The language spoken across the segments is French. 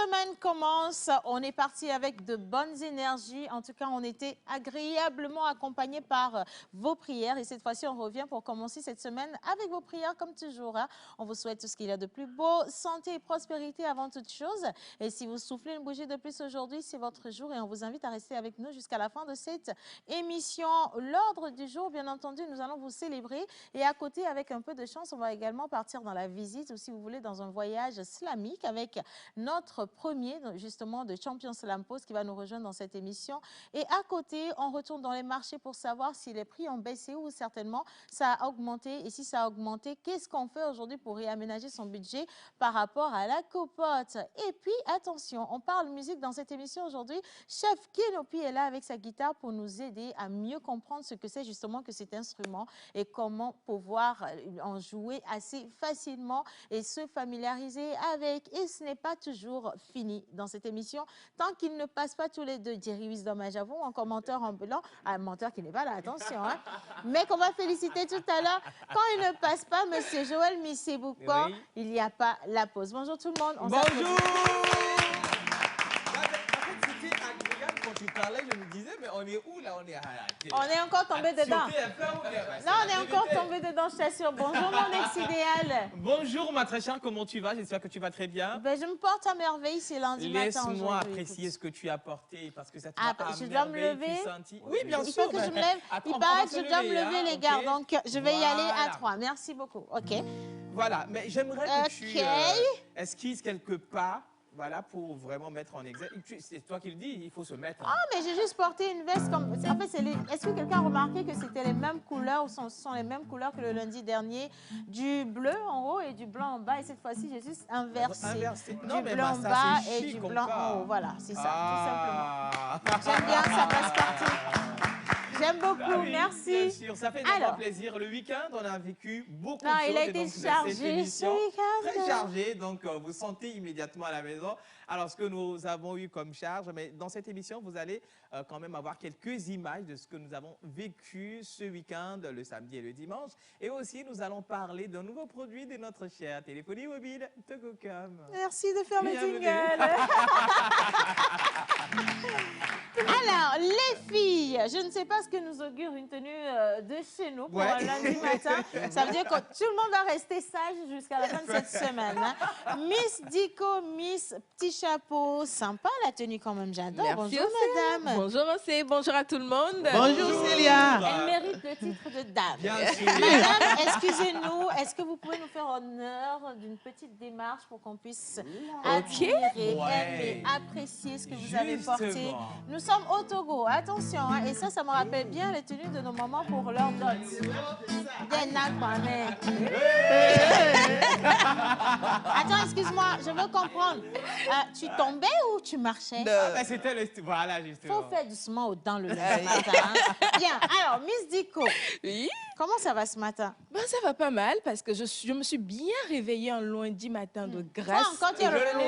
semaine commence. On est parti avec de bonnes énergies. En tout cas, on était agréablement accompagnés par vos prières. Et cette fois-ci, on revient pour commencer cette semaine avec vos prières comme toujours. Hein. On vous souhaite tout ce qu'il y a de plus beau, santé et prospérité avant toute chose. Et si vous soufflez une bougie de plus aujourd'hui, c'est votre jour. Et on vous invite à rester avec nous jusqu'à la fin de cette émission. L'ordre du jour, bien entendu, nous allons vous célébrer. Et à côté, avec un peu de chance, on va également partir dans la visite ou si vous voulez, dans un voyage slamique avec notre premier, justement, de Champion Slam Post qui va nous rejoindre dans cette émission. Et à côté, on retourne dans les marchés pour savoir si les prix ont baissé ou certainement ça a augmenté. Et si ça a augmenté, qu'est-ce qu'on fait aujourd'hui pour réaménager son budget par rapport à la copote? Et puis, attention, on parle musique dans cette émission aujourd'hui. Chef Kenopi est là avec sa guitare pour nous aider à mieux comprendre ce que c'est justement que cet instrument et comment pouvoir en jouer assez facilement et se familiariser avec. Et ce n'est pas toujours fini dans cette émission tant qu'il ne passe pas tous les deux Jerry Wisdom à Javon, un commentaire ambulant, un menteur qui n'est pas là, attention, hein, mais qu'on va féliciter tout à l'heure. Quand il ne passe pas, monsieur Joël Missé-Boucan, oui. Il n'y a pas la pause. Bonjour tout le monde. Bonjour. Tu parlais, je me disais, mais on est où là? On est encore tombé dedans. Non, on est encore tombé dedans, je t'assure. Bonjour mon ex-idéal. Bonjour ma très chère, comment tu vas? J'espère que tu vas très bien. Ben, je me porte à merveille, c'est lundi matin. Laisse-moi apprécier ce que tu as porté parce que ça te va à je dois me lever. Oui, bien sûr. Il faut que je me lève. Il paraît que je dois me lever, les gars. Donc, je vais y aller à 3. Merci beaucoup. OK. Voilà, mais j'aimerais que tu esquisses quelques pas. Voilà, pour vraiment mettre en exergue. C'est toi qui le dis, il faut se mettre. Ah, mais j'ai juste porté une veste comme... En fait, est-ce que quelqu'un a remarqué que c'était les mêmes couleurs, ou ce sont les mêmes couleurs que le lundi dernier? Du bleu en haut et du blanc en bas. Et cette fois-ci, j'ai juste inversé. Du blanc en bas et du blanc en haut. Voilà, c'est ça, tout simplement. J'aime bien, ça passe partout. J'aime beaucoup, merci. Bien sûr, ça fait vraiment plaisir. Le week-end, on a vécu beaucoup de choses. Il a été chargé ce week-end. Très chargé, donc vous sentez immédiatement à la maison. Alors, ce que nous avons eu comme charge, mais dans cette émission, vous allez quand même avoir quelques images de ce que nous avons vécu ce week-end, le samedi et le dimanche. Et aussi, nous allons parler d'un nouveau produit de notre chère téléphonie mobile, Togocom. Merci de faire le jingle. Alors, les filles, je ne sais pas ce que nous augure une tenue de chez nous pour un lundi matin. Ça veut dire que tout le monde va rester sage jusqu'à la fin de cette semaine. Hein. Miss Dico, Miss Petit Chapeau, sympa la tenue quand même, j'adore. Bonjour madame. Bonjour aussi, bonjour à tout le monde. Bonjour Célia. Elle mérite le titre de dame. Bien sûr. Madame, excusez-nous, est-ce que vous pouvez nous faire honneur d'une petite démarche pour qu'on puisse admirer, aimer, apprécier ce que vous avez porté? Nous sommes au Togo, attention, hein, et ça me rappelle bien les tenues de nos mamans pour leur dot. Attends, excuse-moi, je veux comprendre. Tu tombais ou tu marchais? C'était le... Voilà, justement. Faut faire doucement dans le matin. Hein. Bien, alors, Miss Dico. Oui? Comment ça va ce matin? Ben, ça va pas mal parce que je me suis bien réveillée un lundi matin de grâce. Quand tu es revenu,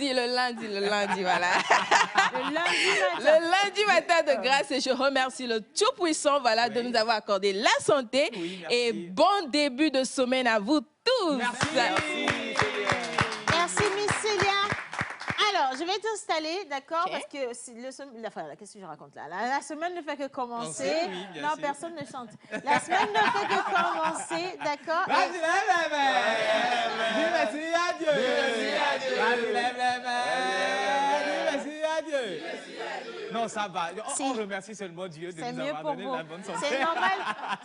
le lundi, voilà. Le lundi matin de grâce et je remercie le Tout-Puissant voilà, de nous avoir accordé la santé et bon début de semaine à vous tous. Merci. Merci Miss Célia. Alors, je vais t'installer, d'accord, parce que qu'est-ce que je raconte là? La semaine ne fait que commencer. Non, personne ne chante. La semaine ne fait que commencer, d'accord? Vas-y, merci à Dieu. Merci à Dieu. Non, ça va. On remercie seulement Dieu de nous avoir donné la bonne santé.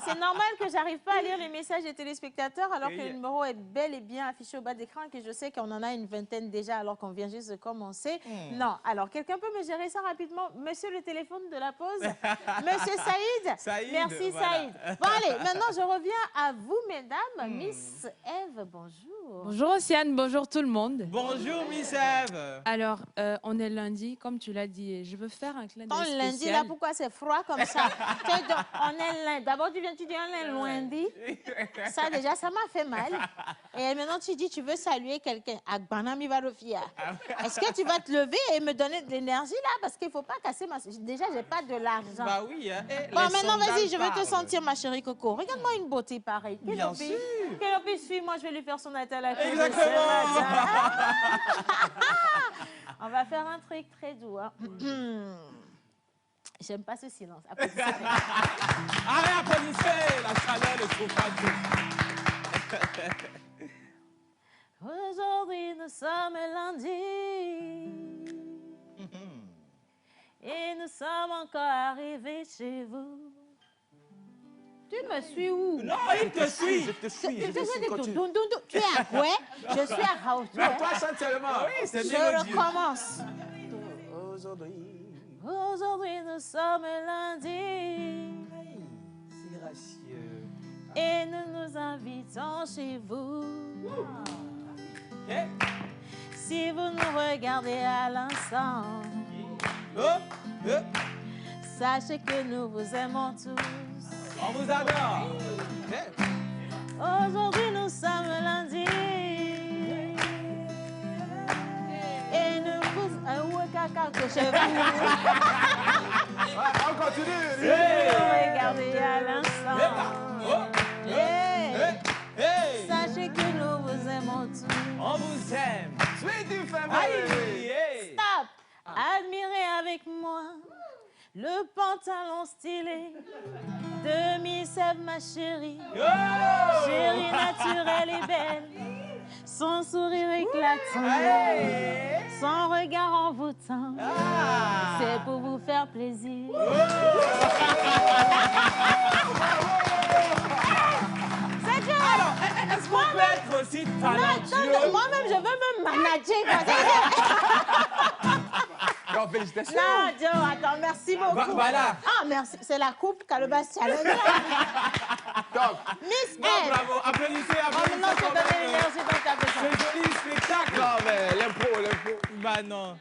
C'est normal que j'arrive pas à lire les messages des téléspectateurs alors que le numéro est bel et bien affiché au bas d'écran et que je sais qu'on en a une vingtaine déjà alors qu'on vient juste de commencer. Non, alors quelqu'un peut me gérer ça rapidement? Monsieur le téléphone de la pause? Monsieur Saïd? Merci Saïd. Bon allez, maintenant je reviens à vous mesdames. Miss Eve, bonjour. Bonjour Océane, bonjour tout le monde. Bonjour Miss Eve. Alors, on est lundi, comme tu l'as dit, je veux faire un clin d'œil spécial. Lundi, là, pourquoi c'est froid comme ça? On est lundi. D'abord, tu dis on est lundi. Ça, déjà, ça m'a fait mal. Et maintenant, tu dis, tu veux saluer quelqu'un. Agbanami Varofia. Est-ce que tu vas te lever et me donner de l'énergie, là? Parce qu'il ne faut pas casser ma... Déjà, je n'ai pas de l'argent. Bah oui. Hein. Bon, maintenant, vas-y, je veux te sentir, ma chérie Coco. Regarde-moi une beauté pareille. Bien sûr. Kenopi, suis-moi, je vais lui faire son attel à Exactement. On va faire un truc très doux. Hein. J'aime pas ce silence. Applaudissez. Allez, applaudissez. La chaleur ne trouve pas tout. Aujourd'hui, nous sommes lundi. Et nous sommes encore arrivés chez vous. Tu me suis où? Non, il te suit. Je te suis. Tu es à quoi? Je suis à House. Non, toi, chante seulement. Oui, c'est Je mélodieux. recommence. Aujourd'hui. Aujourd'hui, nous sommes lundi. C'est gracieux. Et nous nous invitons chez vous. Ok. Si vous nous regardez à l'instant, sachez que nous vous aimons tous. On vous adore. Aujourd'hui, nous sommes lundi. Et nous vous... ouais, caca, couchez-vous. On continue. Si vous nous regardez à l'instant, sachez que nous vous aimons tous. On vous aime. Sweetie family. Aïe. Stop! Admirez avec moi le pantalon stylé de Miss Eve, ma chérie. Chérie naturelle et belle, son sourire éclatant, son regard envoûtant. C'est pour vous faire plaisir. C'est que... Alors, est-ce qu'on peut être aussi talentueux? Moi-même, je veux me manager. Alors, félicitations. Non, Joe, attends, merci beaucoup. Voilà. Ah, merci. C'est la coupe Calebas Challenge. Top. Miss Non, Eve. bravo. Applaudissez, Oh, applaudissez. non, je quand donne même. l'énergie dans ta C'est besoin. joli spectacle. Non, mais l'impro. Bah non.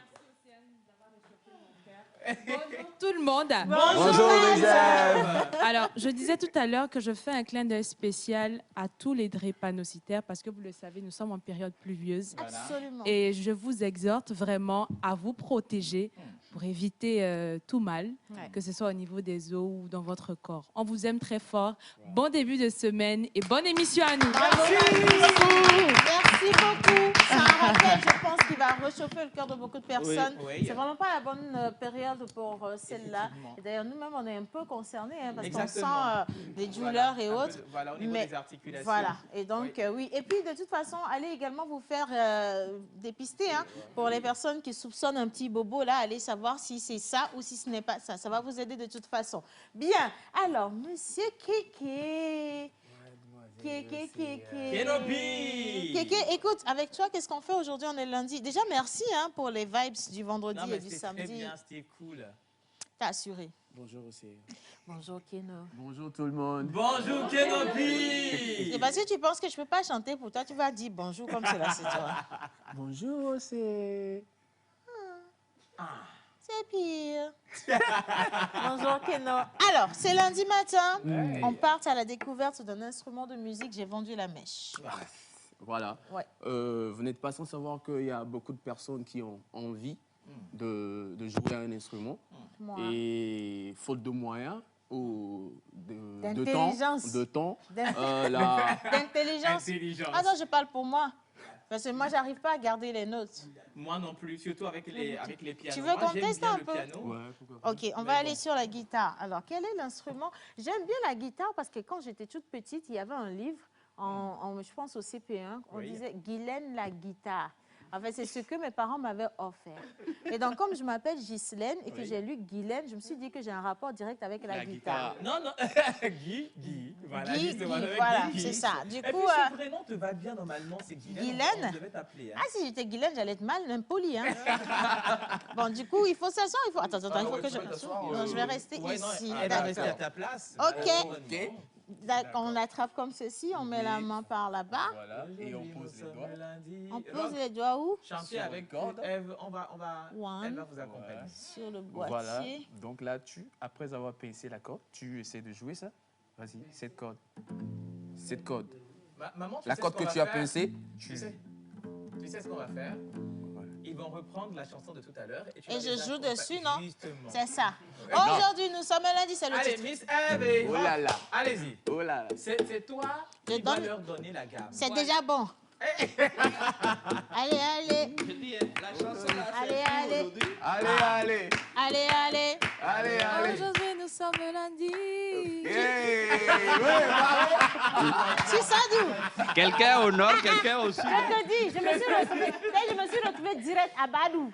Tout le monde. Bonjour, les Eve. Alors, je disais tout à l'heure que je fais un clin d'œil spécial à tous les drépanocytaires parce que vous le savez, nous sommes en période pluvieuse. Absolument. Et je vous exhorte vraiment à vous protéger pour éviter tout mal, Ouais. que ce soit au niveau des os ou dans votre corps. On vous aime très fort. Bon début de semaine et bonne émission à nous. Bravo, merci beaucoup. C'est un rappel, je pense, qui va réchauffer le cœur de beaucoup de personnes. Oui. C'est vraiment pas la bonne période pour celle-là. Effectivement. Et d'ailleurs, nous-mêmes, on est un peu concernés hein, parce qu'on Exactement. sent des douleurs Voilà, et un peu autres. de- Voilà, au niveau Mais des articulations. Voilà, et donc oui. Et puis de toute façon, allez également vous faire dépister hein, pour les personnes qui soupçonnent un petit bobo là, allez savoir si c'est ça ou si ce n'est pas ça. Ça va vous aider de toute façon. Bien, alors monsieur Kéké. Kéké. Kenopi. Kéké, écoute, avec toi, qu'est-ce qu'on fait aujourd'hui? On est lundi. Déjà, merci hein, pour les vibes du vendredi Non, mais et du c'était très samedi. bien, c'était cool. T'as assuré. Bonjour aussi. Bonjour Keno. Bonjour tout le monde. Bonjour Kenopi. Et parce que tu penses que je ne peux pas chanter pour toi, tu vas dire bonjour comme cela, c'est toi. Bonjour aussi. C'est pire. Bonjour Keno. Alors, c'est lundi matin. On part à la découverte d'un instrument de musique. J'ai vendu la mèche. Voilà. Ouais. Vous n'êtes pas sans savoir qu'il y a beaucoup de personnes qui ont envie de jouer à un instrument. Moi. Et faute de moyens ou de D'intelligence. temps, D'in- la- D'intelligence. Intelligence. Ah non, je parle pour moi. Parce que moi, j'arrive pas à garder les notes. Moi non plus, surtout avec les pianos. Tu veux Moi, qu'on j'aime teste bien un le peu? piano. Ouais, pourquoi pas. Ok, on Mais va aller bon. sur la guitare. Alors, quel est l'instrument? J'aime bien la guitare parce que quand j'étais toute petite, il y avait un livre, je pense au CP1, on Oui. disait Guylaine la guitare. En fait, c'est ce que mes parents m'avaient offert. Et donc, comme je m'appelle Ghislaine et que Oui. j'ai lu Guylaine, je me suis dit que j'ai un rapport direct avec la guitare. Non, non. Guy. Voilà, Guy, justement, Guy, avec voilà, Guy. c'est ça. Du Et coup, puis, ce prénom te va bien normalement, c'est Guylaine. Guylaine? On devait t'appeler. Hein. ah, si j'étais Guylaine, j'allais être mal, impoli. Hein. Bon, du coup, il faut s'asseoir. Attends, il faut que je... Non, je vais rester Ouais, non, ici. elle va rester à D'accord. ta place. Ok. Ok. On attrape comme ceci, on met la main par là-bas. Voilà, et on pose les doigts. On pose les doigts où? Chanter Sur avec une corde. Eve, One. elle va vous accompagner. Sur le boîtier. Voilà, donc là, après avoir pincé la corde, tu essaies de jouer ça. Vas-y, cette corde. Cette corde. Maman, La sais corde ce qu'on que va tu as faire? pincée, Tu sais ce qu'on va faire? Voilà. Ils vont reprendre la chanson de tout à l'heure. Et je joue dessus, non? Justement. C'est ça. Aujourd'hui, nous sommes lundi, c'est le Allez, titre. Miss Eve. Oh là là. Allez-y. Oh là là. C'est toi qui vas leur donner la gamme. C'est déjà bon. Allez, allez. Je dis, la chanson là, Allez, allez. Allez, allez. Allez, allez. Allez, allez. Aujourd'hui, nous sommes lundi. Tu sens d'où? Quelqu'un au nord, quelqu'un au sud. Je te dis, je me suis retrouvée direct à Badou.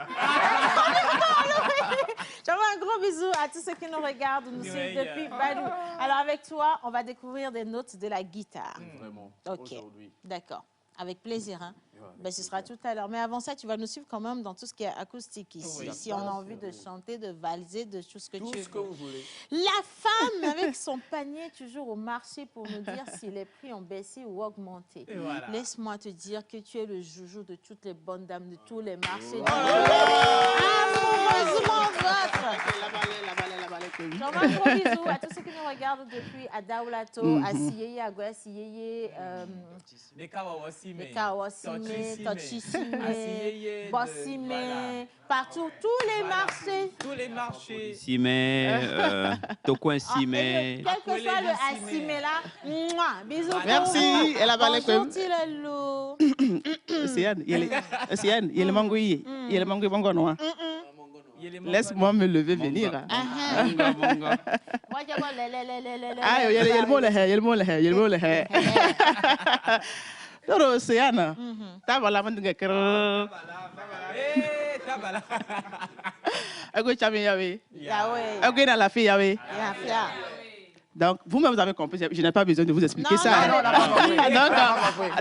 J'envoie un gros bisou à tous ceux qui nous regardent, nous suivent depuis Badou. Alors avec toi, on va découvrir des notes de la guitare. Vraiment. Ok, Aujourd'hui. d'accord. Avec plaisir. Hein? Ben, ce sera tout à l'heure. Mais avant ça, tu vas nous suivre quand même dans tout ce qui est acoustique ici. Oui. Si on a envie de chanter, de valser, de tout ce que Tout tu ce que veux. vous voulez. La femme avec son panier toujours au marché pour nous dire si les prix ont baissé ou augmenté. Et voilà. Laisse-moi te dire que tu es le joujou de toutes les bonnes dames de tous les marchés. Amoureusement votre. J'envoie un gros bisou à tous ceux qui nous regardent depuis à Daoulato, à Siyeye, à Goya Siyeye, Les Kawawasime. les Kawasime, Tochisime, Asiyeye, Bossime, voilà. partout, tous les marchés. Tous les marchés. Simé, Tokoin Ah, Simé. quel que soit le Asime là, mouah, bisous pour Merci. vous. Elle a parlé Bonjour comme- Tilelo. Sian, il est mangouillé. Il est mangouillé bongonois. Laisse-moi me lever venir. Mongo, mongo. Moi, je vois les. Ah, il y a le mot le hé. Toro Sian. T'as voilà, man de cœur. Eh, tabala. Ago chami yawe. Yahweh. Ago na la fille yawe. Yahweh. Donc, vous-même, vous avez compris, je n'ai pas besoin de vous expliquer Non, ça. non, on n'a pas compris.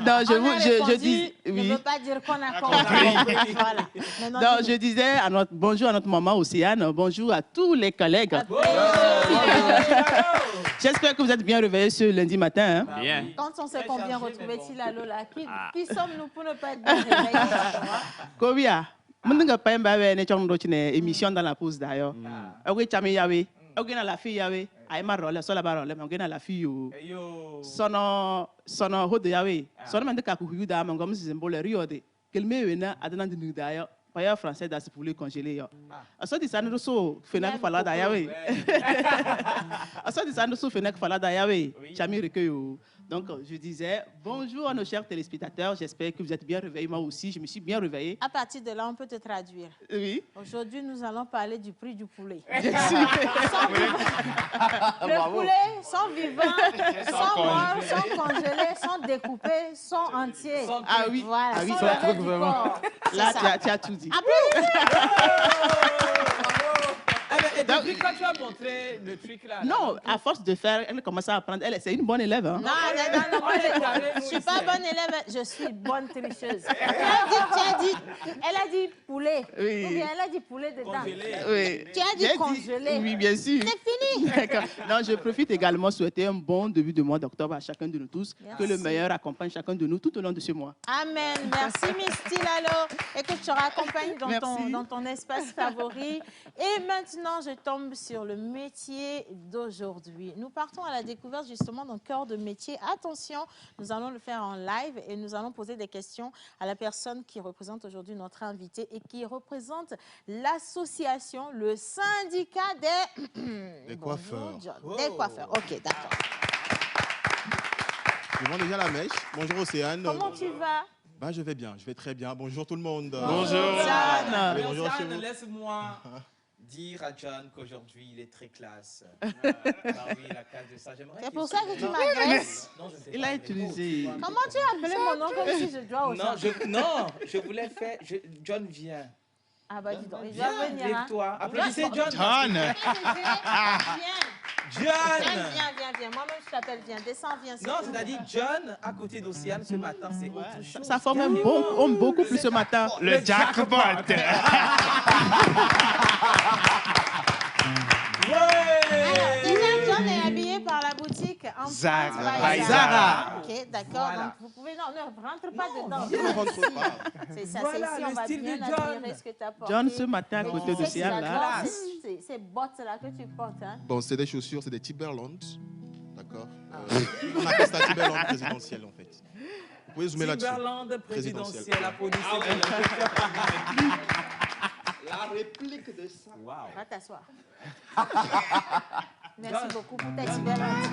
Donc, je dis, Ne oui. veut pas dire qu'on a compris. Voilà. Maintenant, Donc, je disais bonjour à notre maman Océane, bonjour à tous les collègues. J'espère que vous êtes bien réveillés ce lundi matin. Hein. Bien. quand on sait qu'on vient chargé, retrouver mais bon. Tilalo là, qui sommes-nous pour ne pas être bien réveillés? Kobia, mundinga pemba we ne chong do chine émission dans la pause d'ailleurs. Ogi chami yawe, ogi na la fille yawe, ay marole so la barole, ogi na la fille yo. Yo. Sono hodo yawe. Sono mande ka ku yuda ma ngom simbole riode. Kelme we na adana de d'ailleurs. Paya français dans ce poulet congelé yo. Aso di sanu so fenak fala da yawe. Aso di sanu so fenak fala da yawe. Chami recueil. Donc, je disais bonjour à nos chers téléspectateurs. J'espère que vous êtes bien réveillés. Moi aussi, je me suis bien réveillé. À partir de là, on peut te traduire. Oui. Aujourd'hui, nous allons parler du prix du poulet. Bien sûr. Le poulet, sans vivant, sans mort, sans congelé, sans découpé, sans entier. Ah oui. Voilà, Ah oui, sans ça, lever du corps. Là, C'est ça. tu as tout dit. Et depuis quand tu as montré le truc là? Non, à force de faire, elle commence à apprendre. Elle, c'est une bonne élève. Hein? Non, moi, je ne suis pas bonne élève, je suis bonne tricheuse. Elle a dit poulet. Oui. Ou bien elle a dit poulet dedans. Congelé. Oui. Tu as dit J'ai congelé. Oui, bien sûr. C'est fini. D'accord. Non, je profite également de souhaiter un bon début de mois d'octobre à chacun de nous tous. Merci. Que le meilleur accompagne chacun de nous tout au long de ce mois. Amen. Merci, Miss Tilalo. Écoute, je te raccompagne Merci. dans ton espace favori. Et maintenant, je tombe sur le métier d'aujourd'hui. Nous partons à la découverte justement d'un cœur de métier. Attention, nous allons le faire en live et nous allons poser des questions à la personne qui représente aujourd'hui notre invité et qui représente l'association, le syndicat des coiffeurs. Bonjour, John. Des coiffeurs. Ok, d'accord. Je vends déjà la mèche. Bonjour Océane. Comment tu vas? Bah, je vais bien, je vais très bien. Bonjour tout le monde. Bonjour. Jeanne. Oui, bonjour chez Jeanne, vous. laisse-moi dire à John qu'aujourd'hui il est très classe. Ah oui, la classe de ça. J'aimerais C'est qu'il pour se- ça que tu Non, m'agresses. non, je ne t'ai Il pas a agressé. utilisé. Comment tu as appelé mon nom comme si je dois au Non, je voulais faire. John vient. Ah bah dis donc, il Viens, doit venir. Hein. lève-toi. Applaudissez John. Viens. John. Viens. Moi-même, je t'appelle, viens. Descends, viens. Non, c'est-à-dire John à côté d'Océane ce matin, c'est autre chose. Ça forme un bon homme beaucoup plus ce matin. Le jackpot. Déjà, John est habillé par la boutique en Zara. Zara. Ok, d'accord. Voilà. Donc, vous pouvez... Non, ne rentre pas dedans. Je ne rentre pas. C'est ça, Voilà, c'est ici, le on va style bien de John. admirer ce que tu as porté. John, ce matin, à Et côté tu de sais que Sian, là. j'adore ces bottes-là que tu portes. Hein. Bon, c'est des chaussures, c'est des Timberland. D'accord. On appelle ça Timberland présidentiel en fait. Vous pouvez zoomer là-dessus. Timberland présidentielle, applaudissez. La réplique de ça. Wow. Va t'asseoir. Merci beaucoup pour ta Timberland.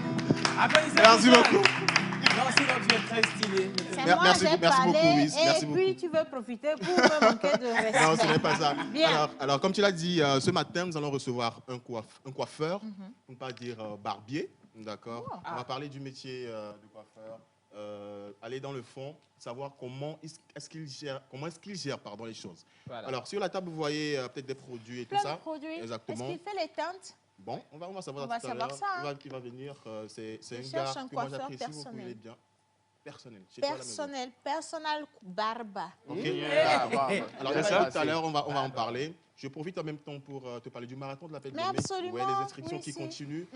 Applaudissez. Merci beaucoup. Non, sinon tu es très stylé. C'est Mer- moi, merci j'ai beaucoup, merci parlé, beaucoup, Miss, et merci puis beaucoup. tu veux profiter pour me manquer de respect. Non, ce n'est pas ça. Bien. Alors, comme tu l'as dit, ce matin, nous allons recevoir un coiffeur, pour ne pas dire barbier. D'accord. Oh. On va parler du métier de coiffeur, aller dans le fond, savoir comment est-ce qu'il gère, pardon, les choses. Voilà. Alors, sur la table, vous voyez peut-être des produits et Plein tout ça. de produits. Exactement. Est-ce qu'il fait les teintes? Bon, on va savoir On va tout à savoir l'heure. ça, hein. Il va venir. C'est Je un cherche gars un que moi coiffeur j'apprécie, vous personnel. voulez bien. Personnel. Chez toi à la maison. Personnel barba. Ok. Alors, C'est ça, ça, tout à l'heure, on va en parler. Je profite en même temps pour te parler du marathon de la Paix de Mais Lomé. absolument, Ouais, les inscriptions oui, qui si. continuent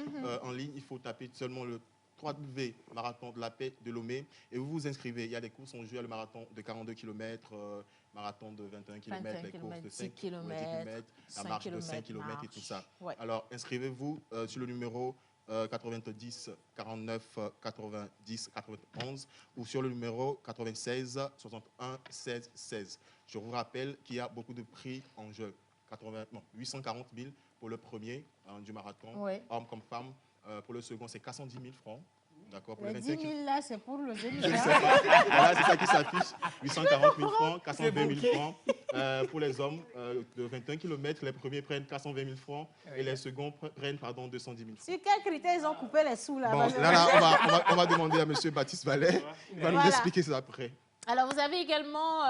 en ligne. Il faut taper seulement le 3W marathon de la Paix de Lomé et vous vous inscrivez. Il y a des courses en jeu, il y a le marathon de 42 km, marathon de 21 km, les courses de 5 km, la marche de 5 km et tout ça. Ouais. Alors, inscrivez-vous sur le numéro 90 49 90 91 ou sur le numéro 96 61 16 16. Je vous rappelle qu'il y a beaucoup de prix en jeu. 840 000 pour le premier du marathon, Ouais. hommes comme femmes. Pour le second, c'est 410 000 francs. D'accord. Pour Les le 10 25 000 là, c'est pour le jeu. je ne sais pas. Voilà, c'est ça qui s'affiche. 840 000 francs, 420 000 francs. Pour les hommes de 21 km, les premiers prennent 420 000 francs et les seconds prennent 210 000 francs. Sur quels critères ils ont coupé les sous là? Bon, Parce que- là, on va demander à M. Baptiste Vallet. Il va nous Voilà. expliquer ça après. Alors, vous avez également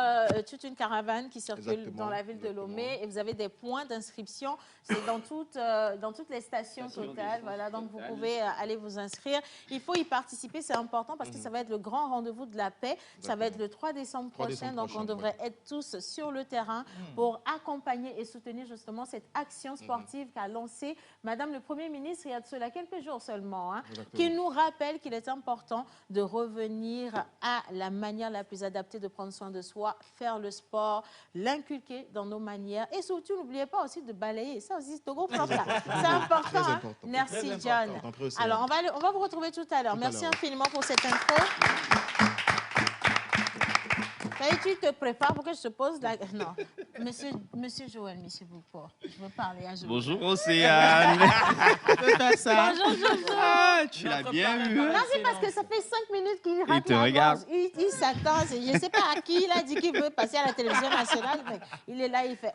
toute une caravane qui circule Exactement, dans la ville de exactement. Lomé et vous avez des points d'inscription. C'est dans toutes les stations totales. Voilà, donc vous pouvez aller vous inscrire. Il faut y participer, c'est important parce que ça va être le grand rendez-vous de la paix. Ça va être le 3 décembre 3 prochain. décembre Donc, on prochain, devrait être tous sur le terrain pour accompagner et soutenir justement cette action sportive qu'a lancée Madame le Premier ministre il y a de cela quelques jours seulement, hein, qui nous rappelle qu'il est important de revenir à la manière la plus adaptée de prendre soin de soi, faire le sport, l'inculquer dans nos manières et surtout, n'oubliez pas aussi de balayer. Ça aussi, c'est gros plan, ça. C'est important. Très hein. important. Merci, Très John. important. Très aussi, Alors, on va vous retrouver tout à l'heure. Tout à Merci l'heure. infiniment pour cette info. Ça y est, tu te prépares pour que je te pose la... Non. Monsieur Joël, monsieur Boupor, je veux parler à Joël. Bonjour Océane. Bonjour, Jojo. Ah, tu l'as bien eu. Non, c'est parce que ça fait 5 minutes qu'il rate te la regarde. gorge. Il s'attend. Je ne sais pas à qui il a dit qu'il veut passer à la télévision nationale, mais il est là, il fait...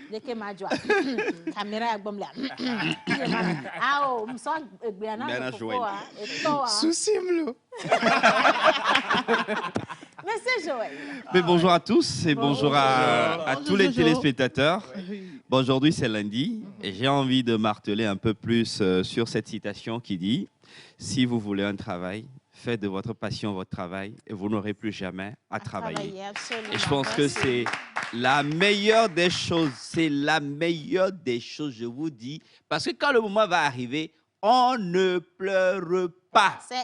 Dès que ma joie. Caméra est bonne là. Ah, oh, je me sens bien. Bien Joël. Souci-moi. Monsieur Joël. Mais bonjour à tous et bonjour à tous les Bonjour. téléspectateurs. Bon, aujourd'hui, c'est lundi et j'ai envie de marteler un peu plus sur cette citation qui dit « Si vous voulez un travail, faites de votre passion votre travail et vous n'aurez plus jamais à travailler. » Absolument. Et je pense que Merci. c'est la meilleure des choses. C'est la meilleure des choses, je vous dis. Parce que quand le moment va arriver, on ne pleure pas. C'est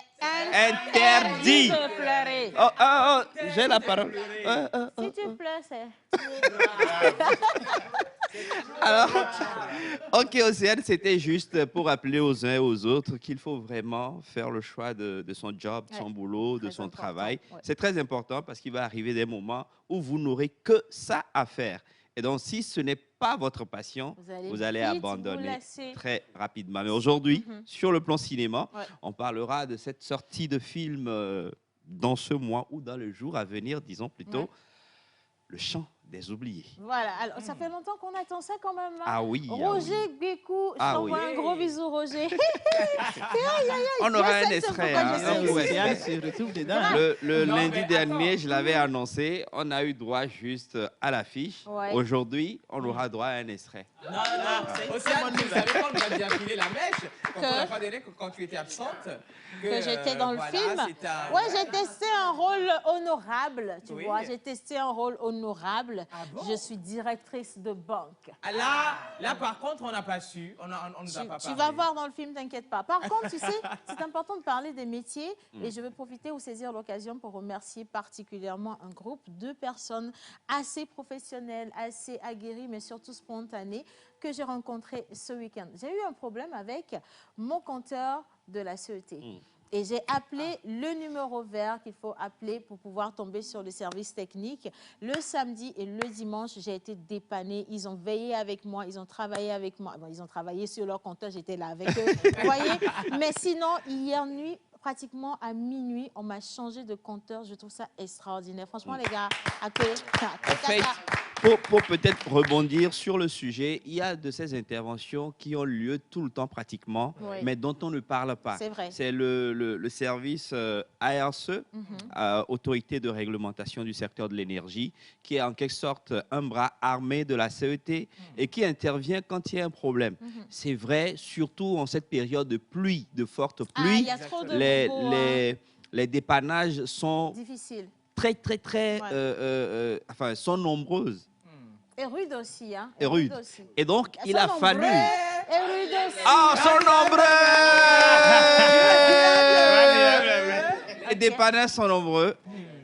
Interdit. de pleurer. Oh, j'ai la parole. Si tu pleures, c'est... Alors, ok, Océane, c'était juste pour rappeler aux uns et aux autres qu'il faut vraiment faire le choix de son job, de son Ouais. boulot, de Très son important, travail. ouais. C'est très important parce qu'il va arriver des moments où vous n'aurez que ça à faire. Et donc, si ce n'est pas votre passion, vous allez vite abandonner vous lasser. très rapidement. Mais aujourd'hui, sur le plan cinéma, Ouais. on parlera de cette sortie de film dans ce mois ou dans le jour à venir, disons plutôt, Ouais. Le Chant des Oubliés. Voilà, alors ça fait longtemps qu'on attend ça quand même. hein. Ah oui. Roger Guécou, je Ah t'envoie oui. un gros bisou, Roger. On aura un Je sais extrait. pourquoi hein, je sais. un ou Océane extrait. se retrouve dedans. Le Non, lundi mais dernier, attends. je l'avais annoncé, on a eu droit juste à l'affiche. Ouais. Aujourd'hui, on aura droit à un extrait. Non, Océane, tu savais pas, on t'a déjà filé la mèche quand Que- on n'a pas donné quand tu étais absente. Que j'étais dans le film. Ouais, j'ai testé un rôle honorable, tu Oui. vois. J'ai testé un rôle honorable. Ah bon? Je suis directrice de banque. Là, par contre, on n'a pas su. On nous a pas Tu parlé. vas voir dans le film, t'inquiète pas. Par contre, tu sais, c'est important de parler des métiers et je veux profiter ou saisir l'occasion pour remercier particulièrement un groupe de personnes assez professionnelles, assez aguerries, mais surtout spontanées que j'ai rencontré ce week-end. J'ai eu un problème avec mon compteur de la CET. Et j'ai appelé le numéro vert qu'il faut appeler pour pouvoir tomber sur le service technique. Le samedi et le dimanche, j'ai été dépannée. Ils ont veillé avec moi, ils ont travaillé avec moi. Bon, ils ont travaillé sur leur compteur, j'étais là avec eux. Vous voyez? Mais sinon, hier nuit, pratiquement à minuit, on m'a changé de compteur. Je trouve ça extraordinaire. Franchement, les gars, pour peut-être rebondir sur le sujet, il y a de ces interventions qui ont lieu tout le temps pratiquement, mais dont on ne parle pas. C'est vrai. C'est le service ARCE, Autorité de réglementation du secteur de l'énergie, qui est en quelque sorte un bras armé de la CET et qui intervient quand il y a un problème. C'est vrai, surtout en cette période de pluie, de forte pluie. Il y a trop de les dépannages sont difficiles. Très, enfin, sont nombreuses. Et rude aussi, hein. Et rude. Aussi. Et donc, il a fallu... Et rude aussi. Ah, sont nombreux. Les dépanneurs sont nombreux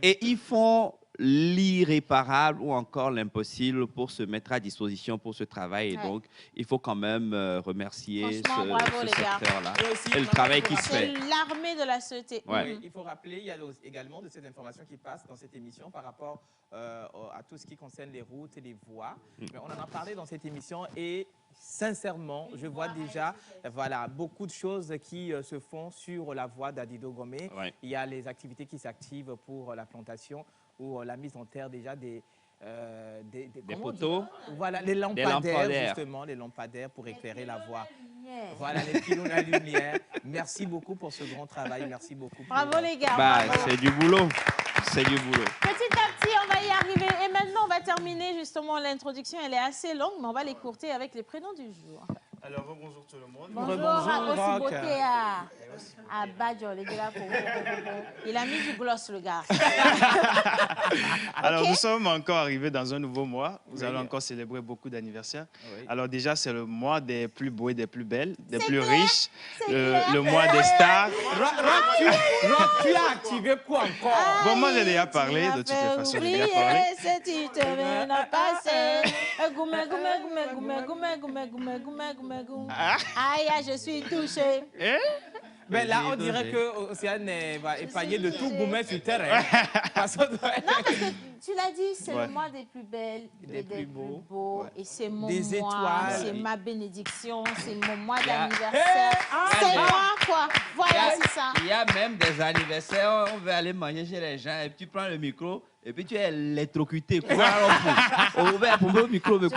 et ils font l'irréparable ou encore l'impossible pour se mettre à disposition pour ce travail. Et donc, il faut quand même remercier ce secteur-là et le travail qui se fait. C'est l'armée de la société. Ouais. Il faut rappeler, il y a également de cette information qui passe dans cette émission par rapport à tout ce qui concerne les routes et les voies. Mais on en a parlé dans cette émission et sincèrement, je vois déjà beaucoup de choses qui se font sur la voie d'Adido Gomé. Il y a les activités qui s'activent pour la plantation ou la mise en terre déjà des poteaux. Voilà, les lampadaires, justement, les lampadaires pour éclairer la voie. Voilà, les pylônes à lumière. Merci beaucoup pour ce grand travail. Merci beaucoup. Bravo les gars. C'est du boulot. C'est du boulot. Petit à petit, on va y arriver. Et maintenant, on va terminer justement l'introduction. Elle est assez longue, mais on va l'écourter avec les prénoms du jour. Alors, bonjour tout le monde. Bonjour à Ossiboté à Badjo, les gars. Il a mis du gloss, le gars. Alors, nous sommes encore arrivés dans un nouveau mois. Nous allons encore célébrer beaucoup d'anniversaires. Alors, déjà, c'est le mois des plus beaux et des plus belles, des plus riches, le mois des stars. Tu as activé quoi encore? Bon, moi, j'ai déjà parlé, de toutes les façons. J'ai déjà parlé. Aïe, je suis touchée. Mais là, on dirait que Océane va épargner de tout gourmet sur terre. Non, parce que tu l'as dit, c'est le mois des plus belles, des plus beaux. Et c'est mon mois, c'est ma bénédiction, c'est mon mois d'anniversaire. C'est moi, quoi. Voilà, c'est ça. Il y a même des anniversaires, on veut aller manger chez les gens et puis tu prends le micro. Et puis tu es électrocuté. On ouvre le micro, mais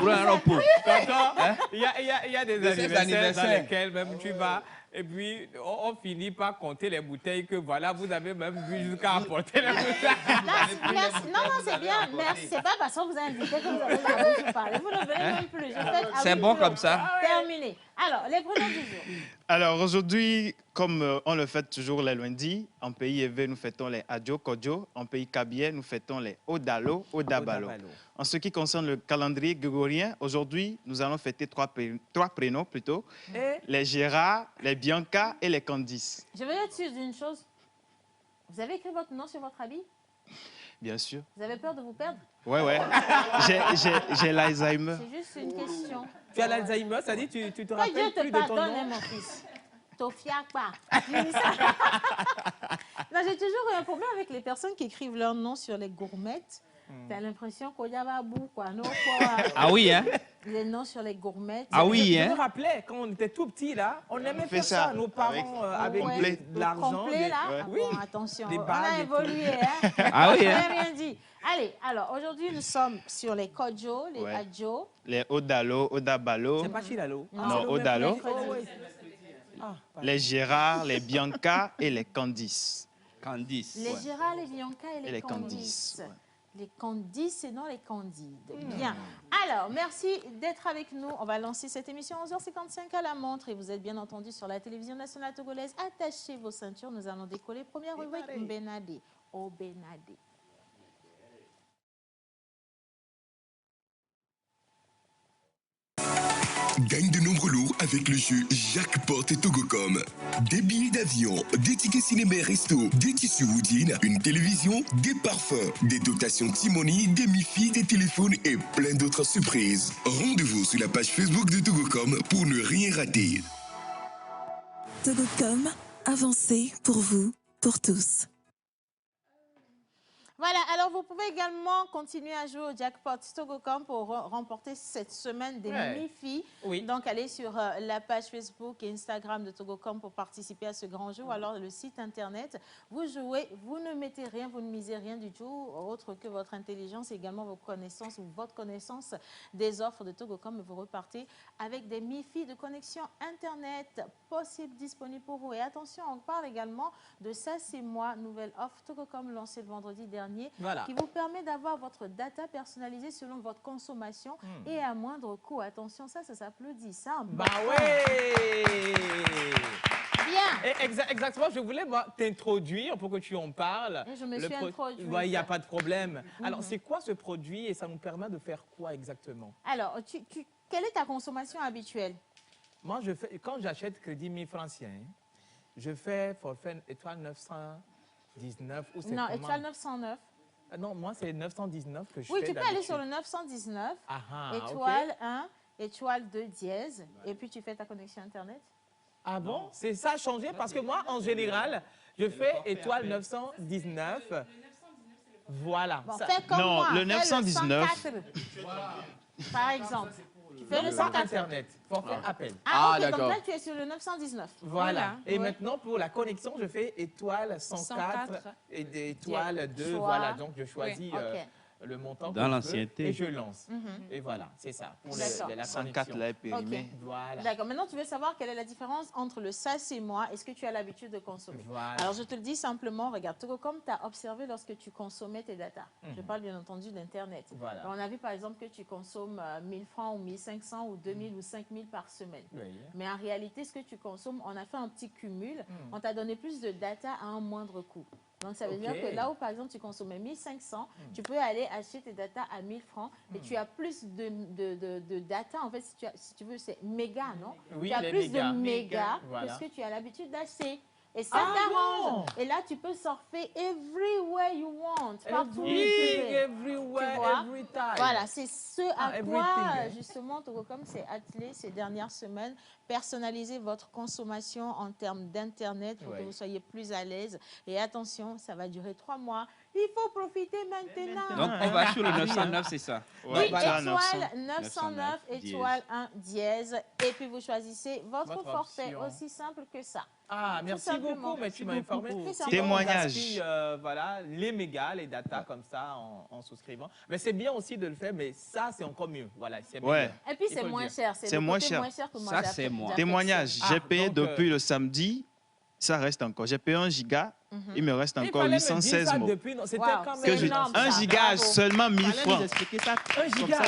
il y a des anniversaires dans lesquels même tu vas. Et puis, on finit par compter les bouteilles que, voilà, vous avez même vu jusqu'à apporter les bouteilles. Merci. Non, c'est bien. Merci. C'est pas parce qu'on vous a invité que vous avez la bouche parler. Vous ne venez même plus. C'est bon comme ça. Terminé. Alors, les prénoms du jour. Alors, aujourd'hui, comme on le fait toujours les lundis, en pays Evé, nous fêtons les Adjo Kodjo. En pays Kabyé, nous fêtons les Odalo, Odabalo. En ce qui concerne le calendrier grégorien, aujourd'hui, nous allons fêter trois prénoms plutôt. Les Gérard, les Bianca et les Candice. Je veux être sûre d'une chose. Vous avez écrit votre nom sur votre habit? Bien sûr. Vous avez peur de vous perdre? Ouais. J'ai l'Alzheimer. C'est juste une question. Tu as l'Alzheimer, ça dit tu te rappelles plus de ton nom? Dieu te pardonne, mon fils. Tofia pas. Non, j'ai toujours eu un problème avec les personnes qui écrivent leur nom sur les gourmettes. T'as l'impression qu'on y a bout, quoi. Non, ah oui, hein? Les noms sur les gourmettes. Ah oui, hein? Je me rappelais, quand on était tout petit, là, on aimait faire ça. Nos parents avec de l'argent. Oui. Bon, attention, on a évolué, hein? Ah oui, hein? Je n'ai rien dit. Allez, alors, aujourd'hui, nous sommes sur les Kodjo, les Adjo. Les Odalo, Odabalo. C'est pas Chilalo? Non, Odalo. Les Gérard, les Bianca et les Candice. Candice. Les Gérard, les Bianca et les Candice. Les Candices et non les Candides. Bien. Alors, merci d'être avec nous. On va lancer cette émission à 11h55 à la montre. Et vous êtes bien entendu sur la télévision nationale togolaise. Attachez vos ceintures. Nous allons décoller. Première rubrique, Mbenade. Oh, Benade. Gagne de nombreux lots avec le jeu Jackpot Togocom. Des billets d'avion, des tickets cinéma et resto, des tissus Woodin, une télévision, des parfums, des dotations Timoni, des mi-fi, des téléphones et plein d'autres surprises. Rendez-vous sur la page Facebook de Togocom pour ne rien rater. Togocom, Avancez pour vous, pour tous. Voilà, alors vous pouvez également continuer à jouer au jackpot Togocom pour remporter cette semaine des mi-filles. Oui. Donc, allez sur la page Facebook et Instagram de Togocom pour participer à ce grand jeu. Ou alors le site internet. Vous jouez, vous ne mettez rien, vous ne misez rien du tout, autre que votre intelligence et également vos connaissances ou votre connaissance des offres de Togocom. Et vous repartez avec des mi-filles de connexion internet possibles, disponibles pour vous. Et attention, on parle également de Ça c'est moi, nouvelle offre Togocom lancée le vendredi dernier. Qui vous permet d'avoir votre data personnalisée selon votre consommation et à moindre coût. Attention, ça s'applaudit. Ça, bah ouais. Bien. Exactement, je voulais t'introduire pour que tu en parles. Et je me suis introduite. Il n'y a pas de problème. Alors, c'est quoi ce produit et ça nous permet de faire quoi exactement? Alors, quelle est ta consommation habituelle? Moi, quand j'achète crédit 1000 francs anciens, je fais forfait étoile 919 ou c'est Non, comment? étoile 909. Non, moi, c'est 919 que je fais. Oui, tu peux aller sur le 919, étoile 1, étoile 2 dièse, et puis tu fais ta connexion Internet. Ah bon? C'est ça changé? Parce que moi, en général, je fais étoile 919. Voilà. Bon, fais comme moi. Le 919. Par exemple. Tu fais le site Internet, forfait appel. Ah, ok, donc là, tu es sur le 919. Voilà. Et maintenant, pour la connexion, je fais étoile 104 et étoile 2. Voilà, donc je choisis le montant dans l'ancienneté et je lance. Et voilà, c'est ça. Pour la 104 là est périmé. Voilà. D'accord. Maintenant, tu veux savoir quelle est la différence entre le ça c'est moi et ce que tu as l'habitude de consommer. Voilà. Alors, je te le dis simplement, regarde, Togocom t'a observé lorsque tu consommais tes datas. Je parle bien entendu d'Internet. Voilà. On a vu par exemple que tu consommes 1000 francs ou 1500 ou 2000 ou 5000 par semaine. Oui. Mais en réalité, ce que tu consommes, on a fait un petit cumul. On t'a donné plus de data à un moindre coût. Donc, ça veut dire que là où, par exemple, tu consommais 1500, tu peux aller acheter tes data à 1000 francs et tu as plus de data. En fait, si tu veux, c'est méga, non? Oui, tu as plus de méga voilà. que ce que tu as l'habitude d'acheter. Et ça t'arrange. Et là, tu peux surfer everywhere you want. Partout où tu veux. Everywhere, every time. Voilà, c'est ce à quoi, everything. justement, Togocom s'est attelé ces dernières semaines. Personnaliser votre consommation en termes d'Internet pour que vous soyez plus à l'aise. Et attention, ça va durer 3 mois. Il faut profiter maintenant. Donc, on va sur le 909, c'est ça? Oui, étoile 909, étoile 1 dièse. Et puis, vous choisissez votre forfait. Aussi simple que ça. Ah, merci beaucoup, mais tu m'as informé. Témoignage. Voilà, les mégas, les datas comme ça en souscrivant. Mais c'est bien aussi de le faire, mais ça, c'est encore mieux. Voilà, c'est ouais. Et puis, c'est moins cher. C'est moins cher. Que moi, ça, c'est moi. Témoignage. J'ai payé depuis le samedi. Ça reste encore. J'ai payé 1 giga. Il me reste encore 816 mots. C'était quand même 1 giga seulement 1000 francs. 1 giga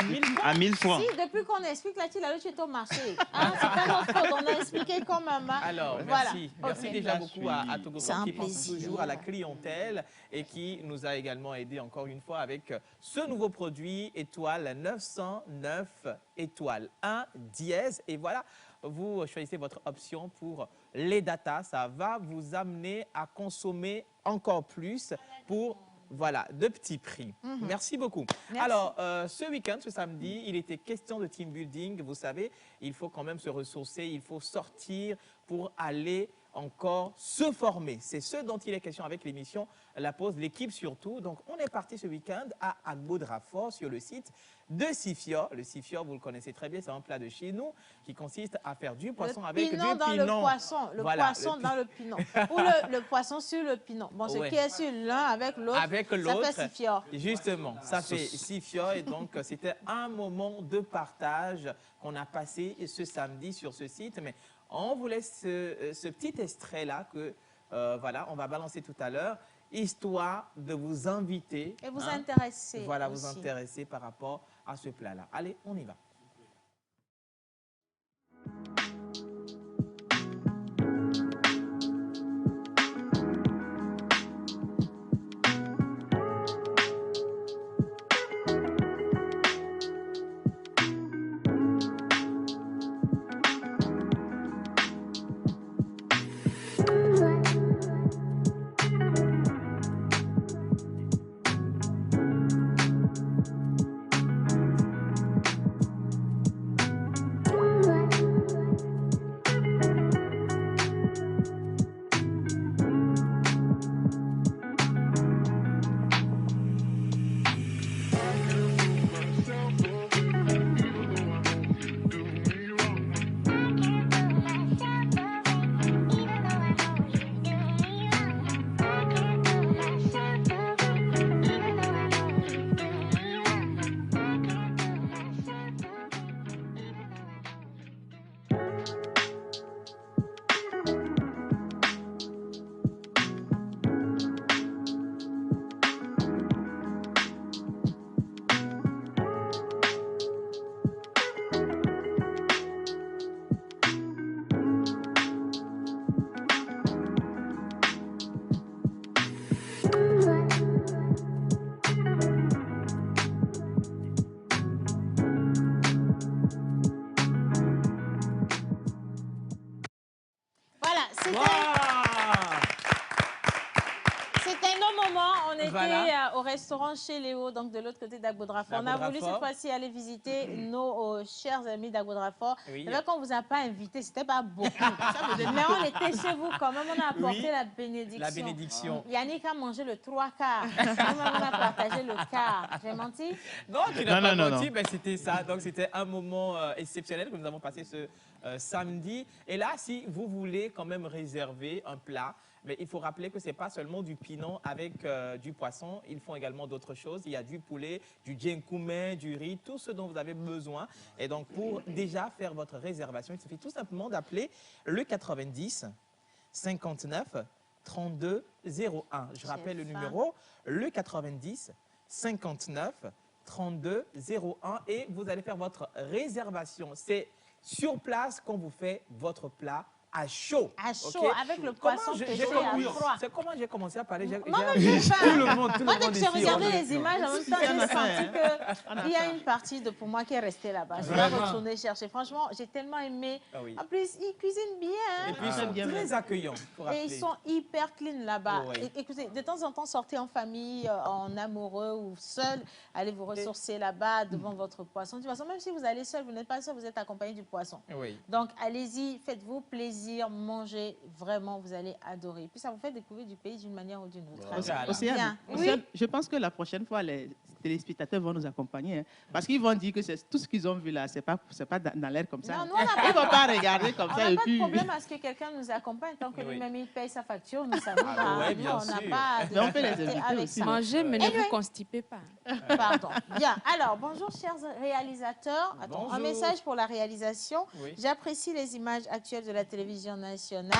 à 1000 francs. Si, depuis qu'on explique, là, tu l'as tu es au marché. Hein, c'est pas notre faute, on a expliqué quand même. Hein. Alors, voilà. Merci déjà beaucoup à Togocom qui pense plaisir. toujours à la clientèle et qui nous a également aidé encore une fois avec ce nouveau produit étoile 909 étoile 1 dièse. Et voilà, vous choisissez votre option pour les datas. Ça va vous amener à consommer encore plus pour de petits prix. Merci beaucoup. Merci. Alors, ce week-end, ce samedi, il était question de team building. Vous savez, il faut quand même se ressourcer, il faut sortir pour aller encore se former. C'est ce dont il est question avec l'émission La Pause, l'équipe surtout. Donc, on est parti ce week-end à Agbo-Drafort sur le site de Sifior. Le Sifior, vous le connaissez très bien, c'est un plat de chez nous qui consiste à faire du poisson avec du pinon. Le poisson dans le pinon. Ou le poisson sur le pinon. Bon, ce qui est sur l'un avec l'autre, ça fait Sifior. Justement, ça fait Sifior. Et donc, c'était un moment de partage qu'on a passé ce samedi sur ce site. Mais on vous laisse ce petit extrait-là que, on va balancer tout à l'heure, histoire de vous inviter. Et vous intéresser. Voilà, aussi. vous intéresser par rapport à ce plat-là. Allez, on y va. était au restaurant chez Léo, donc de l'autre côté d'Agbodrafort. On a voulu cette fois-ci aller visiter nos chers amis d'Agbodrafort. Oui. Là, quand on ne vous a pas invité, c'était pas beaucoup. Mais on était chez vous quand même, on a apporté la bénédiction. La bénédiction. Yannick a mangé le 3/4. Nous-mêmes, on a partagé le quart. J'ai menti? Non, tu n'as pas menti, mais c'était ça. Donc, c'était un moment exceptionnel que nous avons passé ce samedi. Et là, si vous voulez quand même réserver un plat, mais il faut rappeler que ce n'est pas seulement du pinon avec du poisson. Ils font également d'autres choses. Il y a du poulet, du djenkoumé, du riz, tout ce dont vous avez besoin. Et donc, pour déjà faire votre réservation, il suffit tout simplement d'appeler le 90 59 32 01. Je rappelle le numéro, le 90 59 32 01. Et vous allez faire votre réservation. C'est sur place qu'on vous fait votre plat à chaud. À chaud, okay? avec le poisson pêché à froid. C'est comment j'ai commencé à parler. Tout le monde. Moi, dès que j'ai regardé ici, les images, en même temps, j'ai senti qu'il y a une partie de pour moi qui est restée là-bas. Je vais retourner chercher. Franchement, j'ai tellement aimé. En plus, ils cuisinent bien. Et puis, ils sont très accueillants. Et ils sont hyper clean là-bas. Écoutez, de temps en temps, sortez en famille, en amoureux ou seul. Allez vous ressourcer là-bas devant votre poisson. De toute façon, même si vous allez seul, vous n'êtes pas seul, vous êtes accompagné du poisson. Donc, allez-y, faites-vous plaisir. Manger, vraiment, vous allez adorer. Puis ça vous fait découvrir du pays d'une manière ou d'une autre. Océane, je pense que la prochaine fois, les téléspectateurs vont nous accompagner. Hein, parce qu'ils vont dire que tout ce qu'ils ont vu là, c'est pas dans l'air comme ça. Non, ils ne vont pas regarder comme ça. On n'a pas de problème à ce que quelqu'un nous accompagne. Tant que lui-même, il paye sa facture, nous savons. Nous, on n'a pas de on peut les inviter aussi. Manger, mais ne vous constipez pas. Pardon. Bien. Alors, bonjour, chers réalisateurs. Attends, un message pour la réalisation. J'apprécie les images actuelles de la télévision nationale.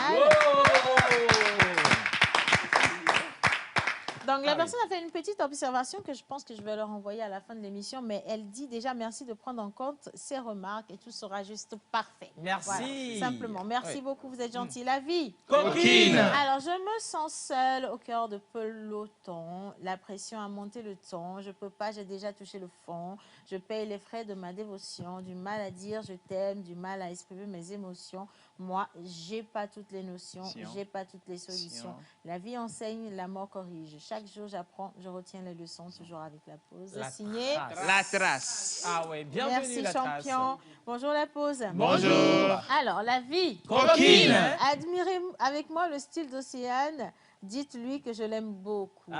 Donc, la personne a fait une petite observation que je pense que je vais leur envoyer à la fin de l'émission, mais elle dit déjà merci de prendre en compte ses remarques et tout sera juste parfait. Merci. Voilà, simplement. Merci beaucoup, vous êtes gentils. La vie. Coquine. Alors, je me sens seule au cœur de peloton. La pression a monté le ton. Je peux pas, j'ai déjà touché le fond. Je paye les frais de ma dévotion. Du mal à dire je t'aime, du mal à exprimer mes émotions. Moi, j'ai pas toutes les notions, j'ai pas toutes les solutions. La vie enseigne, la mort corrige. Chaque jour, j'apprends, je retiens les leçons, toujours avec la pause. Signé La Trace. Ah oui, bienvenue. Merci, la champion. Trace. Bonjour, la pause. Bonjour. Alors, la vie. Coquine. Admirez avec moi le style d'Océane. Dites-lui que je l'aime beaucoup.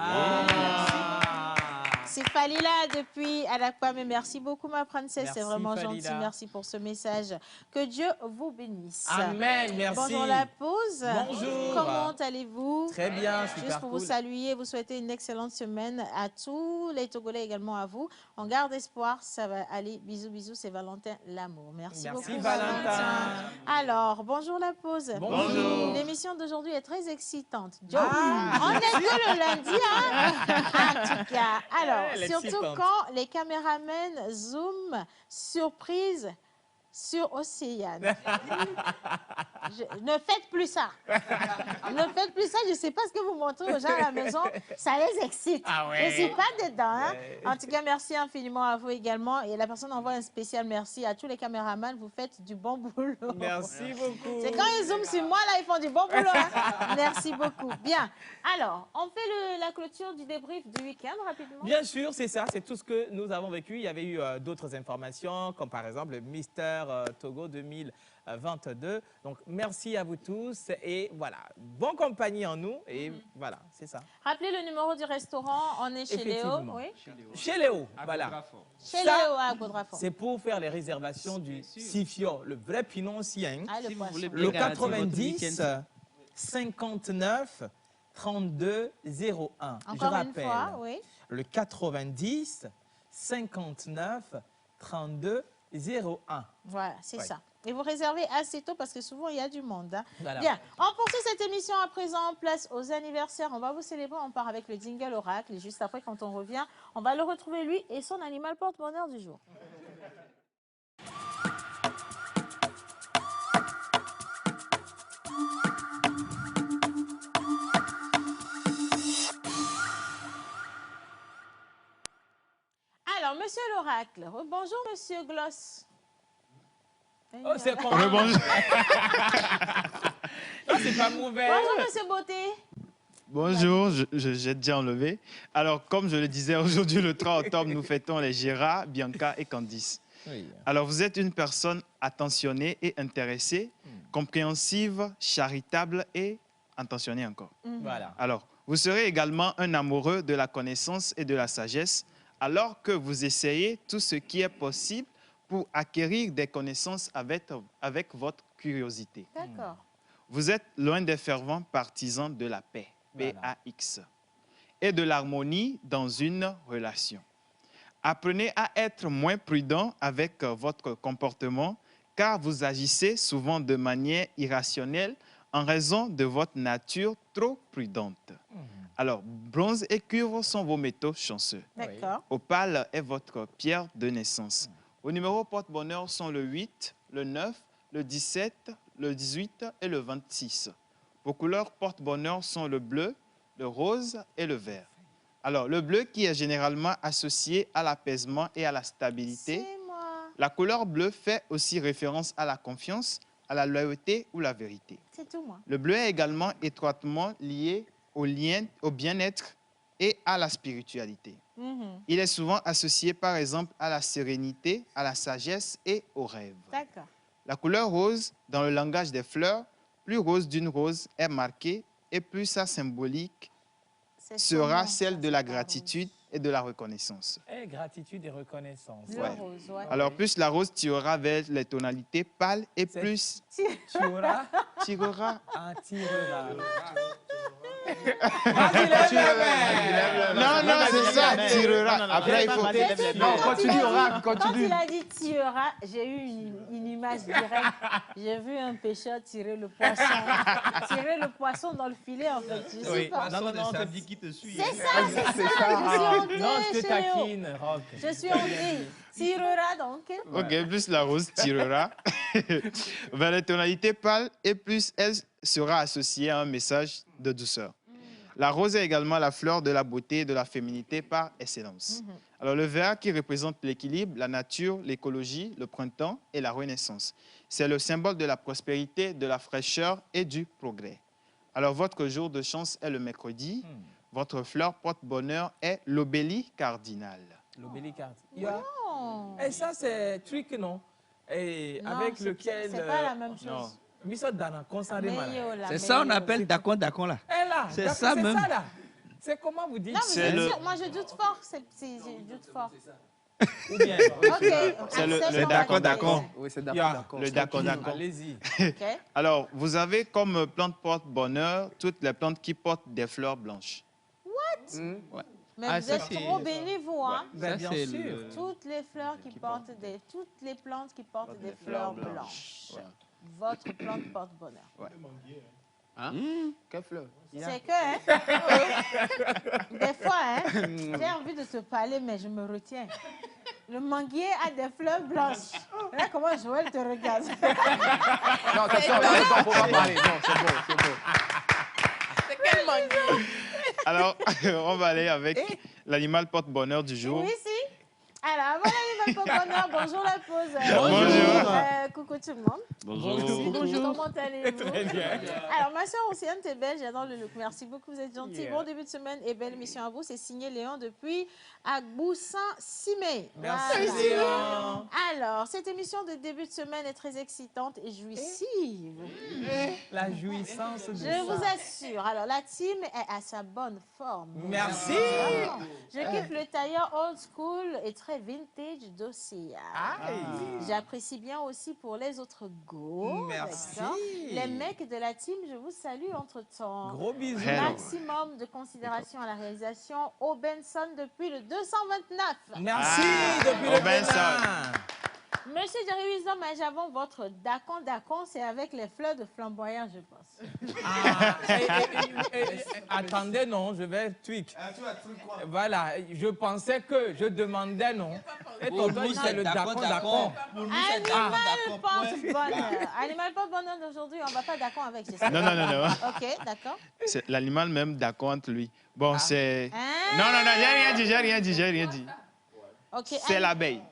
C'est Falila depuis Alakpa, mais merci beaucoup ma princesse, c'est vraiment gentil, merci pour ce message. Que Dieu vous bénisse. Amen, merci. Bonjour la pause. Bonjour. Comment allez-vous? Très bien, super Juste pour vous saluer, vous souhaiter une excellente semaine à tous les Togolais, également à vous. On garde espoir, ça va aller. Bisous, bisous, c'est Valentin L'amour. Merci beaucoup Valentin. Alors, bonjour la pause. Bonjour. L'émission d'aujourd'hui est très excitante. On est que le lundi, hein? En tout cas, alors, surtout quand les caméramens zoom surprise sur Océane. Ne faites plus ça. Ne faites plus ça. Je ne sais pas ce que vous montrez aux gens à la maison. Ça les excite. Je ne suis pas dedans. Hein? En tout cas, merci infiniment à vous également. Et la personne envoie un spécial merci à tous les caméramans. Vous faites du bon boulot. Merci beaucoup. C'est quand ils zooment sur moi, là, ils font du bon boulot. Hein? Merci beaucoup. Bien. Alors, on fait la clôture du débrief du week-end rapidement. Bien sûr, c'est ça. C'est tout ce que nous avons vécu. Il y avait eu d'autres informations, comme par exemple le Mister Togo 2022. Donc, merci à vous tous. Et voilà, bonne compagnie en nous. Et voilà, c'est ça. Rappelez le numéro du restaurant. On est chez Léo. Oui. Chez Léo, voilà. Chez Léo à Agbodrafort. C'est pour faire les réservations du Sifio, le vrai pinon sien. Le 90 59 32 01. Encore Je rappelle, une fois, oui. le 90 59 32 01. Voilà, c'est ça. Et vous réservez assez tôt parce que souvent, il y a du monde. Hein. Voilà. Bien, on poursuit cette émission à présent. Place aux anniversaires. On va vous célébrer. On part avec le jingle oracle. Et juste après, quand on revient, on va le retrouver lui et son animal porte-bonheur du jour. Alors, monsieur l'oracle, bonjour monsieur Gloss. Oh, c'est Bonjour. Non, c'est pas mauvais. Bonjour monsieur Beauté. Bonjour, j'ai déjà enlevé. Alors, comme je le disais, aujourd'hui, le 3 octobre, nous fêtons les Gérard, Bianca et Candice. Oui. Alors, vous êtes une personne attentionnée et intéressée, compréhensive, charitable et intentionnée encore. Voilà. Alors, vous serez également un amoureux de la connaissance et de la sagesse, alors que vous essayez tout ce qui est possible pour acquérir des connaissances avec votre curiosité. D'accord. Vous êtes loin des fervents partisans de la paix, PAX, et de l'harmonie dans une relation. Apprenez à être moins prudent avec votre comportement, car vous agissez souvent de manière irrationnelle en raison de votre nature trop prudente. Alors, bronze et cuivre sont vos métaux chanceux. D'accord. Opale est votre pierre de naissance. Vos numéros porte-bonheur sont le 8, le 9, le 17, le 18 et le 26. Vos couleurs porte-bonheur sont le bleu, le rose et le vert. Alors, le bleu qui est généralement associé à l'apaisement et à la stabilité. La couleur bleue fait aussi référence à la confiance, à la loyauté ou la vérité. C'est tout, moi. Le bleu est également étroitement lié au bien-être et à la spiritualité. Il est souvent associé, par exemple, à la sérénité, à la sagesse et aux rêves. D'accord. La couleur rose, dans le langage des fleurs, plus rose d'une rose est marquée et plus sa symbolique sera celle de la gratitude et de la reconnaissance. Gratitude et reconnaissance. Ouais. Alors, plus la rose tirera vers les tonalités pâles et plus... Tirera. Tirera. Ah, tirera. Non, non, c'est ça, tirera. Après, il faut... Non, continue, Aura, Quand continue. il a dit tirera, j'ai eu une image directe. J'ai vu un pêcheur tirer le poisson. Tirer le poisson dans le filet, en fait. Je sais pas. Samedi qui te suit. C'est ça, c'est ça. Je suis en Non, je te taquine, Rock. Je suis en D. Tirera donc. Ok, plus la rose tirera vers les tonalités pâles et plus elle sera associée à un message de douceur. La rose est également la fleur de la beauté et de la féminité par excellence. Alors le vert qui représente l'équilibre, la nature, l'écologie, le printemps et la renaissance. C'est le symbole de la prospérité, de la fraîcheur et du progrès. Alors votre jour de chance est le mercredi. Votre fleur porte-bonheur est l'obélie cardinale. L'obélie cardinale. Et ça, c'est truc, non? Et Non, avec lequel... c'est pas la même chose. Non. C'est ça on appelle Dakon là. C'est ça même. Ça, là. C'est comment vous dites? Non, mais moi je doute fort. Je doute fort. Ou bien, c'est le Dakon. Oui, c'est Dakon. Le Dakon. Allez-y. Alors, vous avez comme plante porte-bonheur toutes les plantes qui portent des fleurs blanches. What? Ouais. Mais vous êtes trop bénis, vous, hein? Ben, bien sûr. Toutes les fleurs qui portent toutes les plantes qui portent des fleurs blanches. Ouais. Votre plante porte-bonheur. Ouais. Hein? Quelle fleur? C'est que, hein? Oui. Des fois, hein? J'ai envie de te parler, mais je me retiens. Le manguier a des fleurs blanches. Là, comment Joël te regarde? Non, c'est ça, faut pas parler. Non, c'est bon, c'est bon. C'est quel manguier? Alors, on va aller avec l'animal porte-bonheur du jour. Oui, si. Alors, voilà l'animal porte-bonheur. Bonjour la pause. Bonjour. Coucou tout le monde. Bonjour. Bonjour. Comment allez-vous? Très bien. Alors, ma soeur Océane, t'es belle, j'adore le look. Merci beaucoup, vous êtes gentille. Yeah. Bon début de semaine et belle émission à vous. C'est signé Léon depuis Agboussin-Simé. Merci, Léon. Alors, cette émission de début de semaine est très excitante et jouissive. La jouissance de Je vous assure. Alors, la team est à sa bonne forme. Merci. Je kiffe le tailleur old school et très vintage d'Océane. J'apprécie bien aussi pour les autres go. Merci. D'accord. Les mecs de la team, je vous salue entre-temps. Gros bisous. Maximum de considération à la réalisation. Benson depuis le 229. Merci depuis le Benson. Monsieur Jerry Wisdom, j'avons votre Dakon, c'est avec les fleurs de flamboyant, je pense. Attendez, non, je vais tweak. Voilà, je pensais que je demandais non. Et tonton, c'est le Dakon. Animal porte-bonheur. Animal porte-bonheur d'aujourd'hui, on ne va pas Dakon avec. Non. Ok, d'accord. C'est l'animal même Dakon entre lui. Bon, c'est... Non, j'ai rien dit. Okay, c'est l'abeille.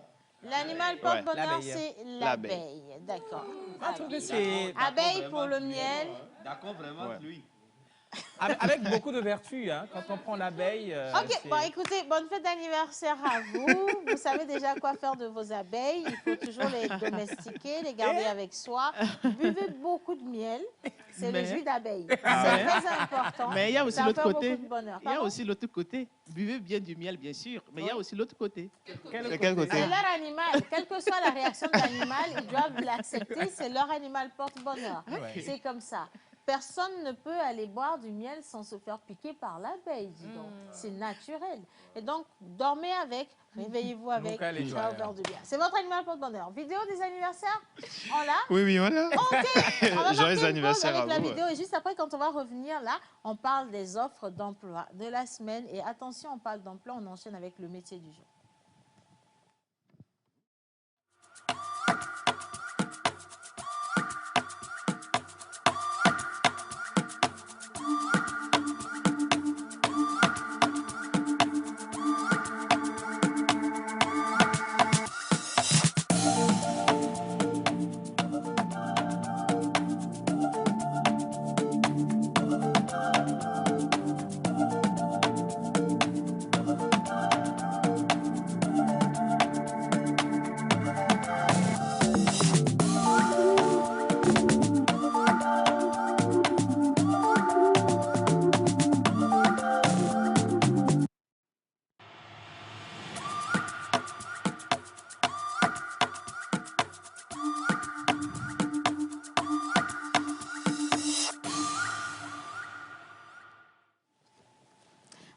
L'animal porte-bonheur, c'est l'abeille. D'accord. Abeille pour le miel. D'accord, vraiment, lui. Avec beaucoup de vertus, hein, quand on prend l'abeille. Ok, bon, écoutez, bonne fête d'anniversaire à vous. Vous savez déjà quoi faire de vos abeilles. Il faut toujours les domestiquer, les garder avec soi. Buvez beaucoup de miel. C'est le jus d'abeille. C'est très important. Mais il y a aussi l'autre côté. Il y a aussi l'autre côté. Buvez bien du miel, bien sûr. Mais il y a aussi l'autre côté. Quel côté? C'est leur animal. Quelle que soit la réaction de l'animal, ils doivent l'accepter. C'est leur animal porte-bonheur. C'est comme ça. Personne ne peut aller boire du miel sans se faire piquer par l'abeille, dis donc. C'est naturel. Et donc, dormez avec, réveillez-vous avec, ça va faire du bien. C'est votre animal porte-bonheur. Vidéo des anniversaires? On l'a? Oui, on l'a. Ok, on va Joyeux anniversaire avec la vous. vidéo. Et juste après, quand on va revenir là, on parle des offres d'emploi de la semaine. Et attention, on parle d'emploi, on enchaîne avec le métier du jour.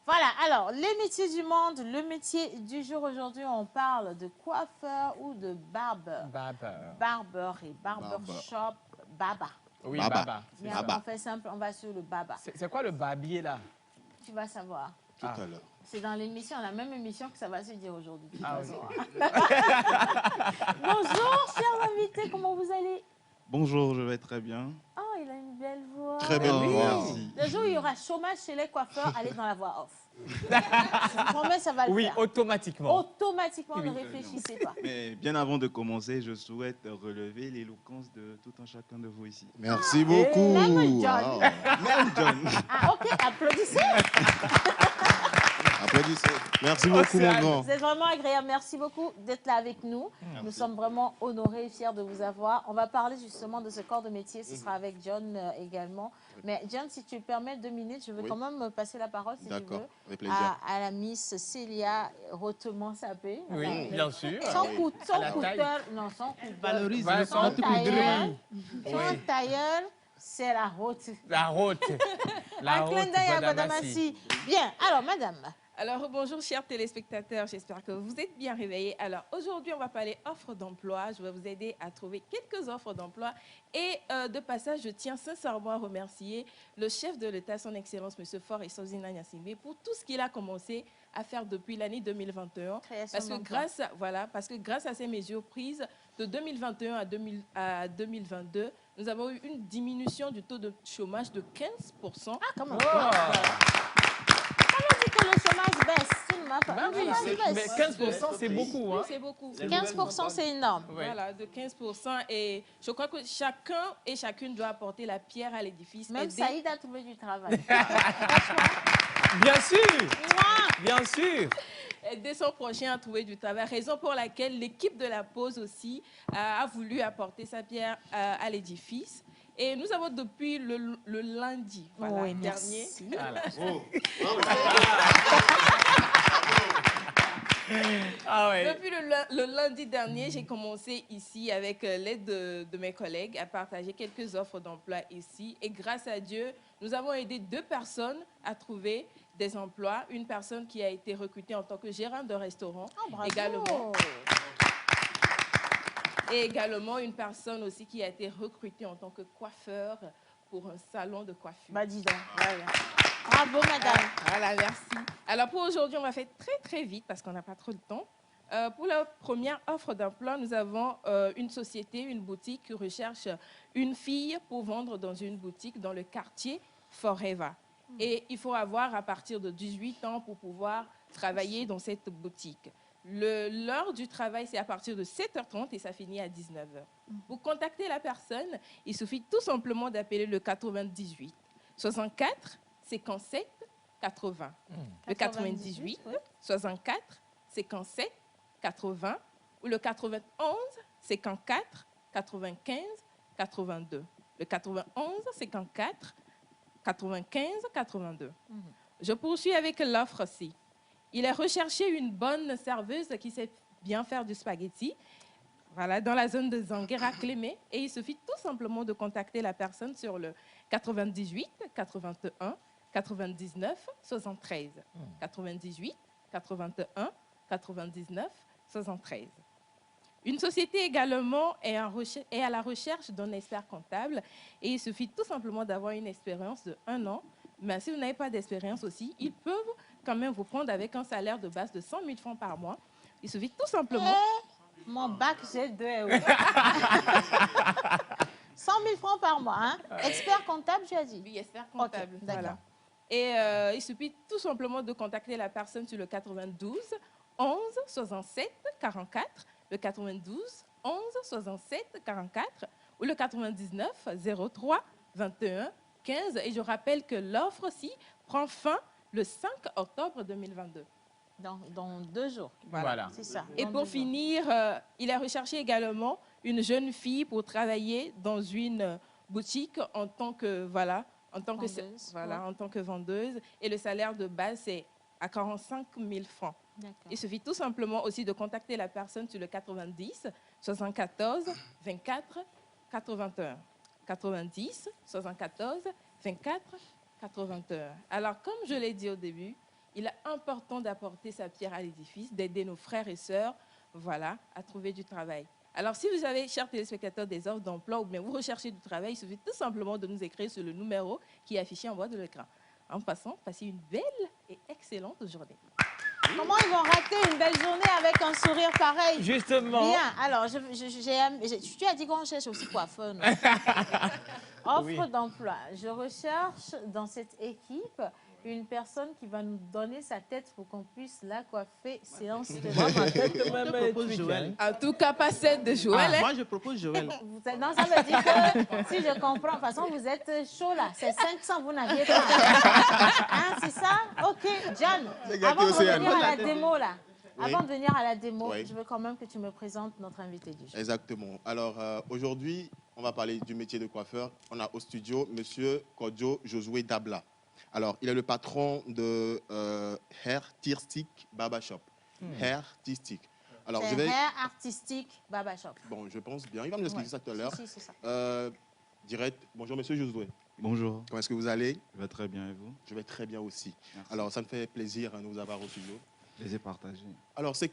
Voilà, alors, les métiers du monde, le métier du jour aujourd'hui, on parle de coiffeur ou de barbeur. Barbeur et barbershop, baba. Oui, baba. Bien, on fait simple, on va sur le baba. C'est quoi le barbier là? Tu vas savoir. Tout à l'heure. C'est dans l'émission, la même émission que ça va se dire aujourd'hui. Ah, oui. Bonjour, chers invités, comment vous allez? Bonjour, je vais très bien. Oh, il a une belle voix. Très belle voix. Merci. Le jour où il y aura chômage chez les coiffeurs, allez dans la voix off. Je vous promets, ça va le faire. Oui, automatiquement. Automatiquement, ne réfléchissez pas. Mais bien avant de commencer, je souhaite relever l'éloquence de tout un chacun de vous ici. Merci beaucoup. Même John. Wow. Même John. Ah, ok, applaudissez. Applaudissez. Merci beaucoup, mon grand. C'est vraiment agréable. Merci beaucoup d'être là avec nous. Merci. Nous sommes vraiment honorés et fiers de vous avoir. On va parler justement de ce corps de métier. Ce sera avec John également. Mais John, si tu me permets 2 minutes, je veux quand même passer la parole, si tu veux, avec plaisir. à la Miss Célia Rotemont-Sapé. Oui, bien sûr. Son couteau, non, son couteau. Valorise son tailleur. Son tailleur, c'est la route. La route. Un clin d'œil à Madame Assi. Bien, alors Madame. Alors, bonjour chers téléspectateurs, j'espère que vous êtes bien réveillés. Alors, aujourd'hui, on va parler offres d'emploi. Je vais vous aider à trouver quelques offres d'emploi. Et de passage, je tiens sincèrement à remercier le chef de l'État, son Excellence, M. Faure Essozina Gnassingbé, pour tout ce qu'il a commencé à faire depuis l'année 2021. Parce que grâce à ces mesures prises de 2021 à 2022, nous avons eu une diminution du taux de chômage de 15%. Ah, comment que le chômage baisse. Mais 15%, c'est beaucoup. Hein? C'est beaucoup. 15%, c'est énorme. Voilà, de 15%. Et je crois que chacun et chacune doit apporter la pierre à l'édifice. Même Saïd a trouvé du travail. Bien sûr. Bien sûr. Aider son prochain à trouver du travail. Raison pour laquelle l'équipe de la pause aussi a voulu apporter sa pierre à l'édifice. Et nous avons depuis le lundi dernier. Depuis le lundi dernier, j'ai commencé ici avec l'aide de mes collègues à partager quelques offres d'emploi ici. Et grâce à Dieu, nous avons aidé 2 personnes à trouver des emplois. Une personne qui a été recrutée en tant que gérante de restaurant. Et également une personne aussi qui a été recrutée en tant que coiffeur pour un salon de coiffure. Bah dis donc. Voilà. Bravo madame. Voilà, merci. Alors pour aujourd'hui, on va faire très vite parce qu'on n'a pas trop de temps. Pour la première offre d'emploi, nous avons une société, une boutique qui recherche une fille pour vendre dans une boutique dans le quartier Forever. Et il faut avoir à partir de 18 ans pour pouvoir travailler dans cette boutique. L'heure du travail, c'est à partir de 7h30 et ça finit à 19h. Pour contacter la personne, il suffit tout simplement d'appeler le 98 64 57, 80. Le 98, 64, 57, 80. Ou le 91, 54, 95, 82. Le 91, 54, 95, 82. Je poursuis avec l'offre aussi. Il est recherché une bonne serveuse qui sait bien faire du spaghetti. Voilà, dans la zone de Zanguera-Clémé. Et il suffit tout simplement de contacter la personne sur le 98, 81, 99, 73. 98, 81, 99, 73. Une société également est à la recherche d'un expert comptable et il suffit tout simplement d'avoir une expérience de 1 an. Mais si vous n'avez pas d'expérience aussi, ils peuvent quand même vous prendre avec un salaire de base de 100 000 francs par mois. Il suffit tout simplement... Mon bac, j'ai 2 euros. 100 000 francs par mois, hein? Expert comptable, tu as dit? Oui, expert comptable. Okay, voilà. Et il suffit tout simplement de contacter la personne sur le 92 11 67 44, le 92 11 67 44 ou le 99 03 21 15. Et je rappelle que l'offre-ci prend fin le 5 octobre 2022. Dans 2 jours. Voilà. C'est ça. Et pour finir, il a recherché également une jeune fille pour travailler dans une boutique en tant que, en tant que vendeuse. Et le salaire de base, c'est à 45 000 francs. Il suffit tout simplement aussi de contacter la personne sur le 90 74 24 81. 90 74 24 81. Alors, comme je l'ai dit au début, il est important d'apporter sa pierre à l'édifice, d'aider nos frères et sœurs, à trouver du travail. Alors, si vous avez, chers téléspectateurs, des offres d'emploi ou bien vous recherchez du travail, il suffit tout simplement de nous écrire sur le numéro qui est affiché en bas de l'écran. En passant, passez une belle et excellente journée. Comment ils vont rater une belle journée avec un sourire pareil? Justement. Bien. Alors, tu as dit qu'on cherche aussi coiffeur, non? Offre d'emploi. Je recherche dans cette équipe une personne qui va nous donner sa tête pour qu'on puisse la coiffer séance de En tout cas, pas celle de Joël. Moi, je propose Joël. Non, ça veut dire que, si je comprends, de toute façon, vous êtes chaud là. C'est 500, vous n'aviez pas. Hein, c'est ça? OK, John, avant de revenir à la démo là, avant de venir à la démo, je veux quand même que tu me présentes notre invité du jour. Exactement. Alors, aujourd'hui, on va parler du métier de coiffeur. On a au studio M. Kodjo Josué Dabla. Alors, il est le patron de Hair Artistic Barber Shop. Hair Artistic. Alors, Hair Artistic Barber Shop. Bon, je pense bien. Il va nous expliquer ça tout à l'heure. Si, c'est ça. Direct. Bonjour, monsieur Josué. Bonjour. Comment est-ce que vous allez? Je vais très bien et vous? Je vais très bien aussi. Merci. Alors, ça me fait plaisir de vous avoir au studio. Plaisir partagé. Alors, c'est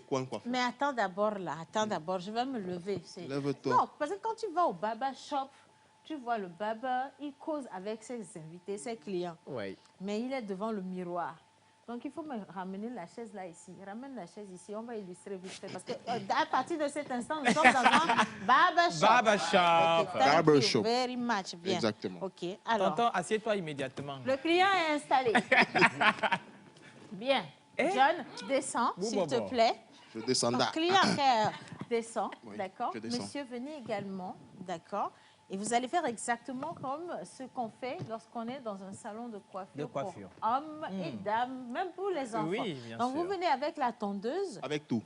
quoi un coiffeur? Mais attends d'abord là, d'abord, je vais me lever. Lève-toi. Non, parce que quand tu vas au barber shop, tu vois le barber, il cause avec ses invités, ses clients. Oui. Mais il est devant le miroir. Donc, il faut me ramener la chaise là ici. Ramène la chaise ici, on va illustrer vite fait. Parce qu'à partir de cet instant, nous sommes dans un barber shop. Barber shop. Okay, barber shop. Very much. Bien. Exactement. OK. Alors, Tonton, assieds-toi immédiatement. Le client est installé. Bien. John, descends, s'il te plaît. Je descends là. Client descend, Oui, d'accord. je descends. Monsieur, venez également, d'accord. Et vous allez faire exactement comme ce qu'on fait lorsqu'on est dans un salon de coiffure, pour hommes et dames, même pour les enfants. Oui, bien Donc, sûr. vous venez avec la tondeuse. Avec tout.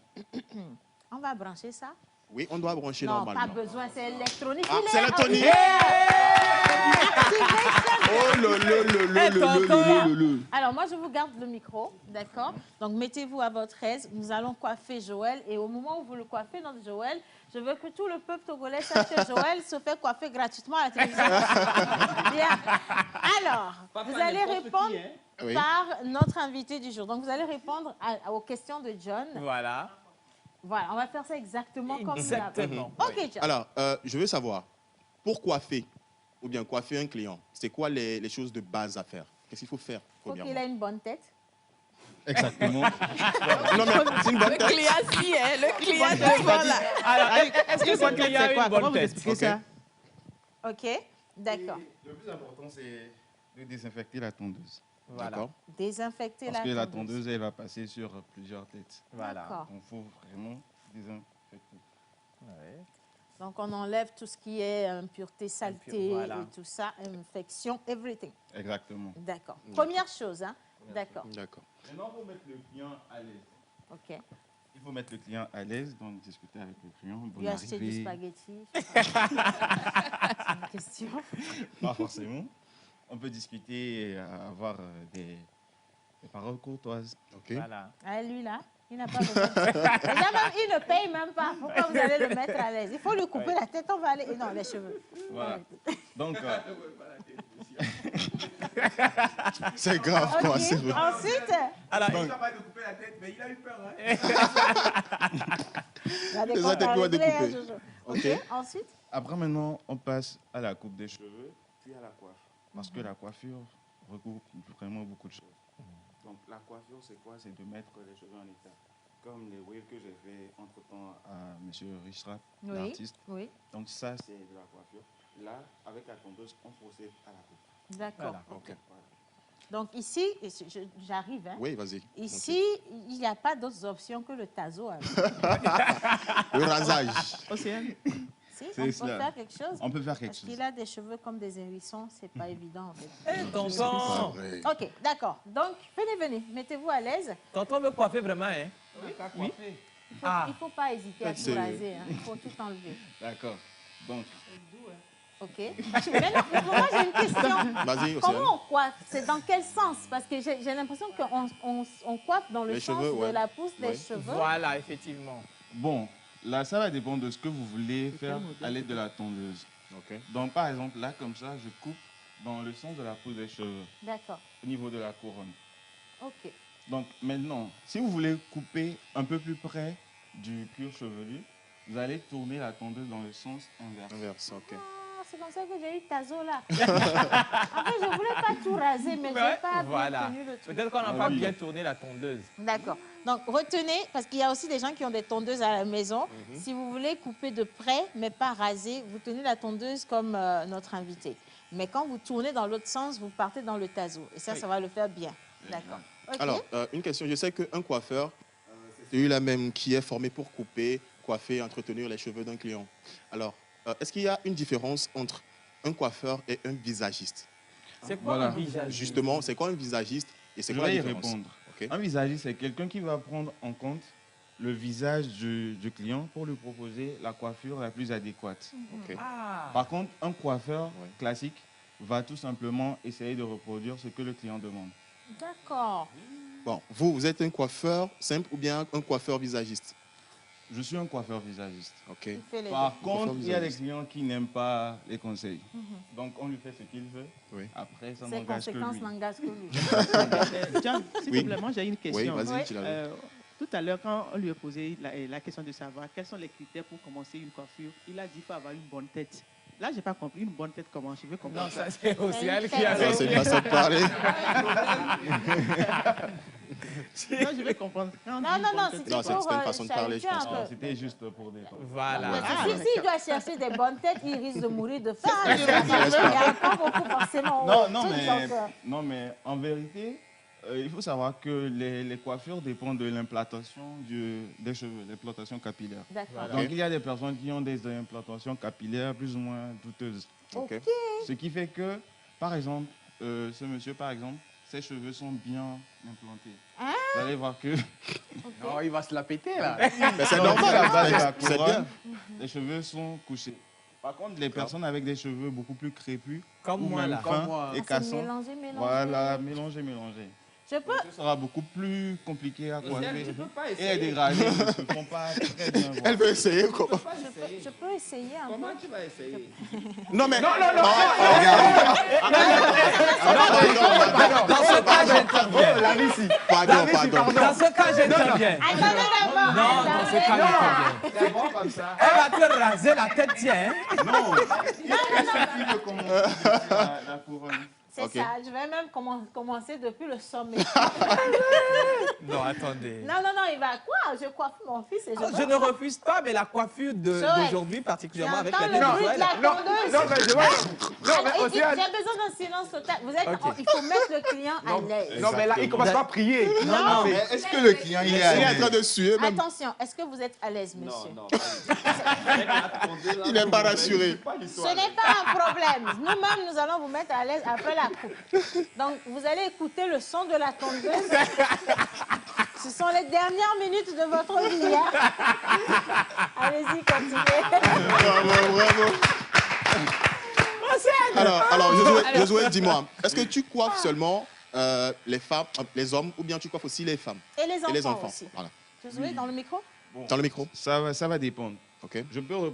On va brancher ça. Oui, on doit brancher Non, normalement. pas besoin, c'est électronique. Ah, c'est électronique. Alors, moi, je vous garde le micro, d'accord? Donc, mettez-vous à votre aise. Nous allons coiffer Joël. Et au moment où vous le coiffez, notre Joël, je veux que tout le peuple togolais sache que Joël se fait coiffer gratuitement à la télévision. Bien. Alors, vous allez répondre par notre invité du jour. Donc, vous allez répondre aux questions de John. Voilà. Voilà, on va faire ça exactement comme ça. OK, John. Alors, je veux savoir, pour coiffer ou bien coiffer un client, c'est quoi les choses de base à faire? Qu'est-ce qu'il faut faire? Il faut qu'il ait une bonne tête. Exactement. Non, mais c'est une bonne tête. Le client, si, hein, le client devant là. Alors, est-ce que votre client a une bonne tête? Ça? OK, d'accord. Le plus important, c'est de désinfecter la tondeuse. Voilà. Désinfecter Parce que la tondeuse, elle va passer sur plusieurs têtes. Voilà. D'accord. Donc, il faut vraiment désinfecter. Ouais. Donc, on enlève tout ce qui est impureté, saleté voilà. et tout ça, infection, everything. Exactement. D'accord. Première chose, hein? D'accord. D'accord. Maintenant, il faut mettre le client à l'aise. OK. Il faut mettre le client à l'aise, donc discuter avec le client. Lui acheter du spaghetti. C'est une question. Pas forcément. On peut discuter et avoir des paroles courtoises. Ok. Voilà. Ah, lui, là, il n'a pas besoin de... Déjà, même, il ne paye même pas. Pourquoi vous allez le mettre à l'aise? Il faut lui couper la tête, on va aller... Non, les cheveux. Voilà. Donc... c'est grave, quoi. Okay. Ensuite... Alors, Donc, il ne va pas de couper la tête, mais il a eu peur. Hein? Il y a des Les comptes à doigts régler, hein, découpés. Jojo. Ok. OK. Ensuite... Après, maintenant, on passe à la coupe des cheveux, puis à la coiffe. Parce que la coiffure regroupe vraiment beaucoup de choses. Donc, la coiffure, c'est quoi? C'est de mettre les cheveux en état. Comme les waves que j'ai fait entre-temps à M. Richard, Oui. l'artiste. Oui. Donc, ça, c'est de la coiffure. Là, avec la tondeuse, on procède à la coupe. D'accord. Voilà. Ok. Voilà. Donc ici, j'arrive. Hein. Oui, vas-y. Ici, il n'y a pas d'autres options que le taso. Le rasage. Si, C'est on peut cela. faire quelque chose. On peut faire quelque Parce chose. qu'il a des cheveux comme des hérissons, c'est pas évident en fait. Eh, tonton. Ok, d'accord. Donc, venez, mettez-vous à l'aise. Tonton veut coiffer vraiment, hein? Oui. Il faut pas hésiter à tout C'est- raser. Hein. Il faut tout enlever. D'accord. Donc, Ok. Mais moi, j'ai une question. Vas-y, Océane. Comment on coiffe? C'est dans quel sens? Parce que j'ai l'impression qu'on coiffe dans le Les sens cheveux, ouais. de la pousse des Ouais. cheveux. Voilà, effectivement. bon, là, ça va dépendre de ce que vous voulez faire à l'aide de la tondeuse. Ok. Donc, par exemple, là, comme ça, je coupe dans le sens de la pousse des cheveux, D'accord. au niveau de la couronne. Ok. Donc, maintenant, si vous voulez couper un peu plus près du cuir chevelu, vous allez tourner la tondeuse dans le sens inverse. Inverse, ok. Ah, c'est comme ça que j'ai eu Tazo là. En fait, je ne voulais pas tout raser, mais je n'ai pas Voilà. bien tenu le truc. Peut-être qu'on n'a pas bien tourné la tondeuse. D'accord. Donc, retenez, parce qu'il y a aussi des gens qui ont des tondeuses à la maison. Si vous voulez couper de près, mais pas raser, vous tenez la tondeuse comme notre invité. Mais quand vous tournez dans l'autre sens, vous partez dans le tazo. Et ça, ça va le faire bien. D'accord. Ok. Alors, une question. Je sais qu'un coiffeur, c'est lui-là même qui est formé pour couper, coiffer, entretenir les cheveux d'un client. Alors, est-ce qu'il y a une différence entre un coiffeur et un visagiste? C'est quoi un visagiste? Justement, c'est quoi un visagiste et c'est Je quoi la vais y différence? répondre. Ok. Un visagiste, c'est quelqu'un qui va prendre en compte le visage du client pour lui proposer la coiffure la plus adéquate. Ok. Ah. Par contre, un coiffeur classique va tout simplement essayer de reproduire ce que le client demande. D'accord. Bon, vous êtes un coiffeur simple ou bien un coiffeur visagiste? Je suis un coiffeur visagiste. Ok. fait les Par deux. contre, Coiffeur il y a des visagiste. clients qui n'aiment pas les conseils. Donc, on lui fait ce qu'il veut. Oui. Après, ça Ses n'engage que conséquences lui. n'engagent que lui. John, s'il Oui. vous plaît, moi j'ai une question. Oui, vas-y, tu l'avais. Tout à l'heure, quand on lui a posé la question de savoir quels sont les critères pour commencer une coiffure, il a dit qu'il faut avoir une bonne tête. Là, je n'ai pas compris. Une bonne tête, comment? Je veux comprendre. Non, ça c'est Océane qui a Ça, c'est une façon de parler. Non, je veux comprendre. Quand on dit Non, une non, bonne tête, c'était Non, c'était une façon de parler, je pense. Non, c'était juste pour des... Voilà. Mais s'il doit chercher des bonnes têtes, il risque de mourir de faim. Il n'y a pas beaucoup forcément. Non, au non, truc, mais, donc, non, mais en vérité, il faut savoir que les coiffures dépendent de l'implantation des cheveux, l'implantation capillaire. D'accord. Donc, il y a des personnes qui ont des implantations capillaires plus ou moins douteuses. Ok. Ce qui fait que, par exemple, ce monsieur, par exemple, ses cheveux sont bien implantés. Hein? Vous allez voir que... Non, il va se la péter, là. Mais c'est Donc, normal, à la base de la c'est couronne, bien. les cheveux sont couchés. Par contre, les personnes avec des cheveux beaucoup plus crépus, Comme ou moi, même là. fins Comme moi. et C'est cassants, mélanger. voilà, mélanger. Je peux, Ce sera beaucoup plus compliqué à coiffer. tu peux pas Et essayer. les dégradés ne se font pas très bien voir. Elle veut essayer quoi? je peux essayer un peu. Comment tu vas essayer? Non, mais. Non. Regarde. Dans ce cas, j'interviens. Pardon. Dans ce cas, j'interviens. Attendez d'abord. Non, dans ce cas, j'interviens. C'est bon comme ça. Elle va te raser la tête, tiens. Non, il veut commencer la couronne. C'est ça, je vais même commencer depuis le sommet. Non, attendez. Non, il va quoi? Je coiffe mon fils et je ne refuse pas, mais la coiffure d'aujourd'hui, particulièrement avec la bruit de la tondeuse. Non, mais je vois... J'ai besoin d'un silence total. Il faut mettre le client à l'aise. Non, mais là, il commence pas à prier. Non, mais est-ce que le client il est en train de suer même? Attention, est-ce que vous êtes à l'aise, monsieur? Non. Il n'est pas rassuré. Ce n'est pas un problème. Nous-mêmes, nous allons vous mettre à l'aise après la coupe. Donc, vous allez écouter le son de la tondeuse. Ce sont les dernières minutes de votre vie. Hein? Allez-y, continuez. Bravo. Alors, Josué, dis-moi, est-ce que tu coiffes seulement les femmes, les hommes, ou bien tu coiffes aussi les femmes? Et les enfants aussi. Voilà. Josué, dans le micro? Dans le micro? Ça va dépendre. Ok. Je peux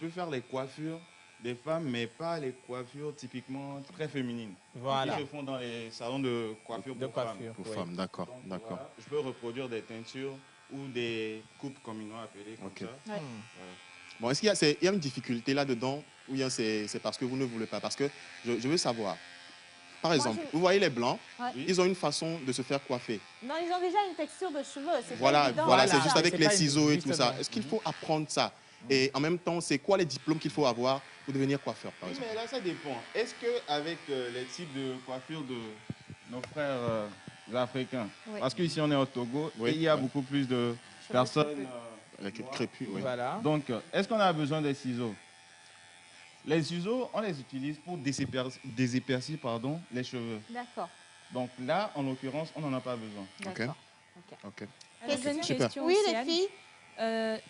faire les coiffures des femmes, mais pas les coiffures typiquement très féminines. Voilà. Qui se font dans les salons de coiffure pour femmes. Pour femmes, d'accord. Voilà, je peux reproduire des teintures ou des coupes, comme ils l'ont appelé, comme ça. Ouais. Bon, est-ce qu'il y a une difficulté là-dedans, ou bien c'est parce que vous ne voulez pas? Parce que je veux savoir. Par exemple, vous voyez les Blancs, ils ont une façon de se faire coiffer. Non, ils ont déjà une texture de cheveux. Voilà, c'est juste avec les ciseaux et tout ça. Est-ce qu'il faut apprendre ça? Et en même temps, c'est quoi les diplômes qu'il faut avoir pour devenir coiffeur, par exemple? Mais là, ça dépend. Est-ce qu'avec les types de coiffure de nos frères africains, parce qu'ici on est au Togo, et il y a beaucoup plus de personnes crépus, Voilà. Donc, est-ce qu'on a besoin des ciseaux? Les ciseaux, on les utilise pour désépaissir les cheveux. D'accord. Donc là, en l'occurrence, on n'en a pas besoin. D'accord. Ok. J'ai une question. Oui, Océane. les filles.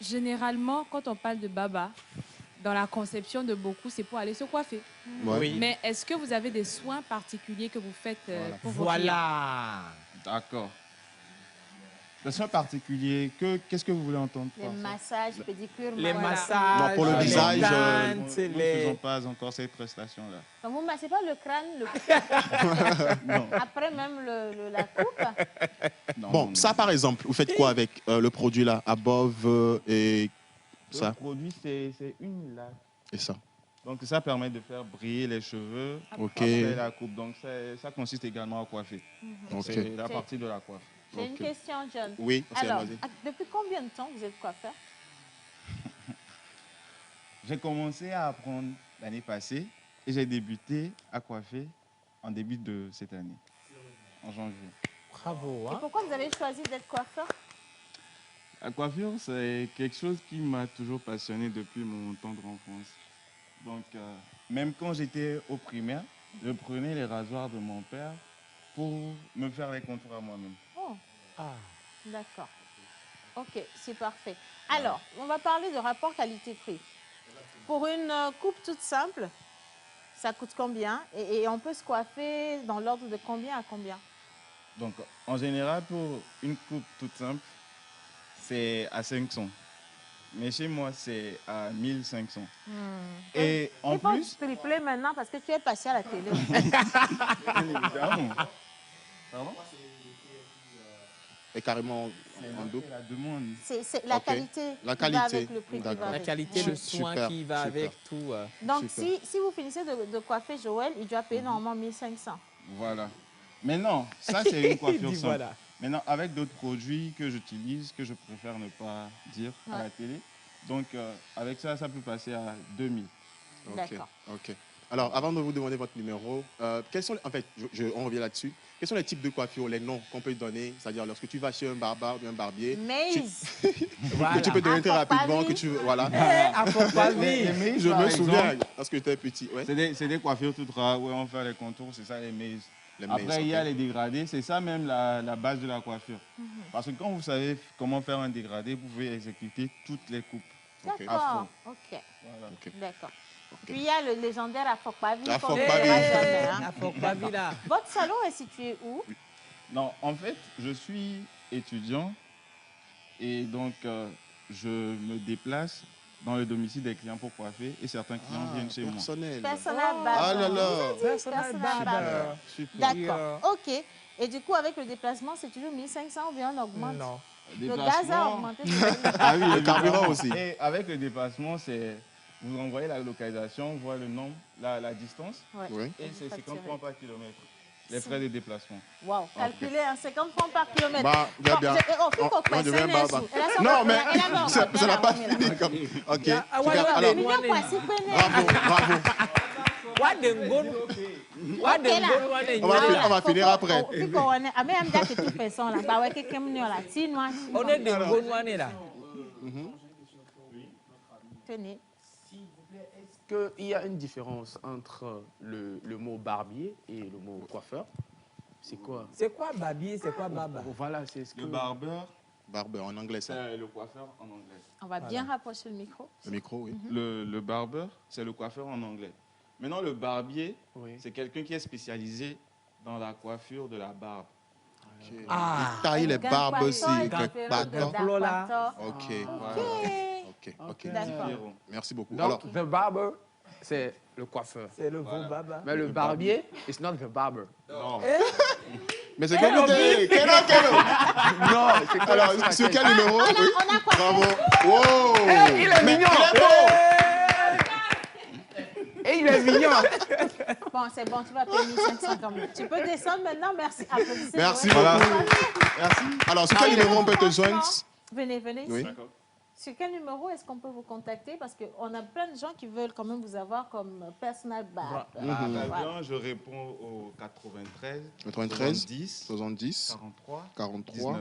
Généralement, quand on parle de baba, dans la conception de beaucoup, c'est pour aller se coiffer. Oui. Mais est-ce que vous avez des soins particuliers que vous faites pour vos clients? Voilà. D'accord. Des soins particuliers, qu'est-ce que vous voulez entendre Les par ça? massages, pédicures, Les voilà. massages, Non, pour le visage, Nous ne faisons pas encore cette prestation-là. Donc, vous ne massez pas le crâne Non. après même la coupe? Bon, ça par exemple, vous faites quoi avec le produit là, Above et ça? Le produit, c'est une laque. Et ça? Donc ça permet de faire briller les cheveux après la coupe. Donc ça consiste également à coiffer. C'est la partie de la coiffe. J'ai une question, John. Oui, alors, depuis combien de temps vous êtes coiffeur? J'ai commencé à apprendre l'année passée et j'ai débuté à coiffer en début de cette année, en janvier. Bravo. Et pourquoi vous avez choisi d'être coiffeur? La coiffure, c'est quelque chose qui m'a toujours passionné depuis mon tendre enfance. Donc, même quand j'étais au primaire, je prenais les rasoirs de mon père pour me faire les contours à moi-même. Oh, d'accord. Ok, c'est parfait. Alors, on va parler de rapport qualité-prix. Pour une coupe toute simple, ça coûte combien? Et on peut se coiffer dans l'ordre de combien à combien? Donc, en général, pour une coupe toute simple, c'est à 500. Mais chez moi, c'est à 1500. Et en plus... Tu peux tripler maintenant parce que tu es passé à la télé. Évidemment. Pardon? Et carrément en double. La demande. C'est la qualité qui va avec le prix qui va avec. La qualité, le soin qui va avec tout. Donc, si vous finissez de coiffer Joël, il doit payer normalement 1500. Voilà. Mais non, ça, c'est une coiffure simple. Voilà. Maintenant, avec d'autres produits que j'utilise, que je préfère ne pas dire à la télé, donc avec ça, ça peut passer à 2000. D'accord. Ok. Alors, avant de vous demander votre numéro, quels sont, en fait, on revient là-dessus. Quels sont les types de coiffures, les noms qu'on peut donner? C'est-à-dire, lorsque tu vas chez un barbare ou un barbier, que tu peux donner très rapidement, que tu voilà. Je me souviens, lorsque j'étais petit. Ouais. C'est des coiffures toutes rares, où on fait les contours, c'est ça les maises. Après, il y a les dégradés, c'est ça même la base de la coiffure. Parce que quand vous savez comment faire un dégradé, vous pouvez exécuter toutes les coupes. D'accord, ok. Voilà. D'accord. Puis il y a le légendaire Afokpavi. Afokpavi là. Votre salon est situé où? Non, en fait, je suis étudiant et donc je me déplace dans le domicile des clients pour coiffer et certains clients viennent chez moi. Personnel barber. Ah là là. Personnel barber. D'accord, ok. Et du coup, avec le déplacement, c'est toujours 1500 ou bien on augmente? Non. Le gaz a augmenté. Ah oui, le carburant aussi. Et avec le déplacement, c'est Vous envoyez la localisation, vous voyez le nombre, la distance, Ouais. et c'est 50 francs par kilomètre. Les frais de déplacement. Wow, calculer en 50 francs par kilomètre. Bah, bien, bien. Non, mais ça n'a pas fini comme... Ok. Alors, bravo. On va finir après. Tenez. Qu'il y a une différence entre le mot barbier et le mot coiffeur. C'est quoi? C'est quoi barbier? C'est quoi barber? Voilà, c'est ce que... Le barbeur. Barbeur en anglais, ça. Le coiffeur en anglais. On va bien rapprocher le micro. Le micro, oui. Le barbeur, c'est le coiffeur en anglais. Maintenant, le barbier, c'est quelqu'un qui est spécialisé dans la coiffure de la barbe. Okay. Ah, il taille les barbes aussi. Ok. D'accord. Merci beaucoup. Donc, alors, the barber, c'est le coiffeur. C'est le beau barber. Mais le barbier, it's not the barber. Non. Mais c'est compliqué. Non, c'est alors, sur quel numéro? On a quoi? Bravo. Wow. Il est mignon. Et il est mignon. Bon, c'est bon, tu vas payer 1500 quand même. Tu peux descendre maintenant, merci. Applaudissez. Merci beaucoup. Merci. Alors, sur quel numéro on peut te joindre? Venez. Oui. Sur quel numéro est-ce qu'on peut vous contacter? Parce qu'on a plein de gens qui veulent quand même vous avoir comme personal barbe. Je réponds au 93 70 43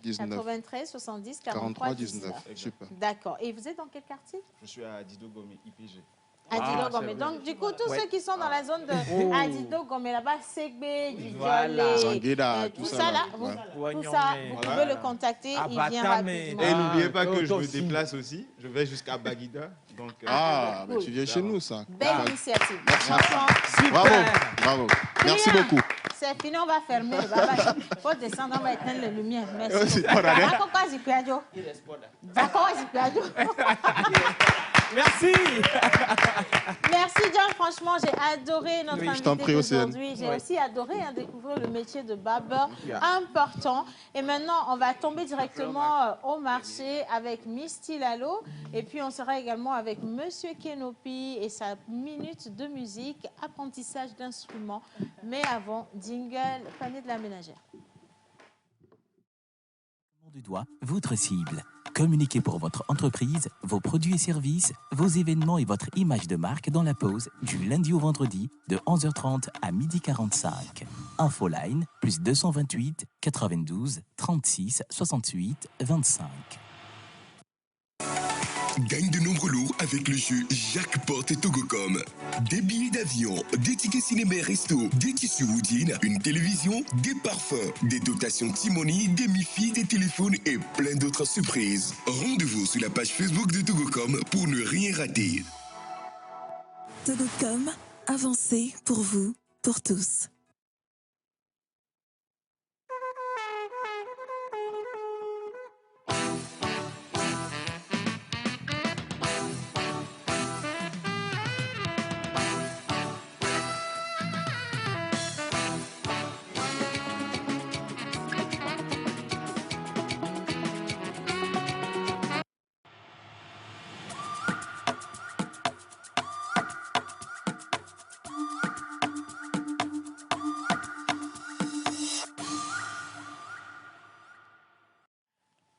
19. 93 70 43 19. Super. D'accord. Et vous êtes dans quel quartier? Je suis à Didogomé, IPG. Adido Gomé. Donc, du coup, tous ceux qui sont dans la zone de Adido Gomé, là-bas, Segbe, Djolé, tout ça, là, vous pouvez le contacter, il vient rapidement. Et n'oubliez pas que je me déplace aussi. Je vais jusqu'à Baguida. Donc, mais tu viens chez nous, ça. Belle initiative. Bravo. Merci beaucoup. C'est fini, on va fermer. Il faut descendre, on va éteindre les lumières. Merci. Merci. Merci John, franchement j'ai adoré notre invité aujourd'hui. J'ai aussi adoré découvrir le métier de barbeur, important. Et maintenant on va tomber directement au marché avec Misty Lalo. Et puis on sera également avec Monsieur Kenopi et sa minute de musique, apprentissage d'instruments. Mais avant, jingle, panier de la ménagère. Du doigt, votre cible. Communiquez pour votre entreprise, vos produits et services, vos événements et votre image de marque dans la pause du lundi au vendredi de 11h30 à 12h45. Infoline +228 92 36 68 25. Gagne de nombreux lots avec le jeu Jackpot Togocom. Des billets d'avion, des tickets cinéma et resto, des tissus Woodin, une télévision, des parfums, des dotations Timoni, des Mifi, des téléphones et plein d'autres surprises. Rendez-vous sur la page Facebook de Togocom pour ne rien rater. Togocom, avancez pour vous, pour tous.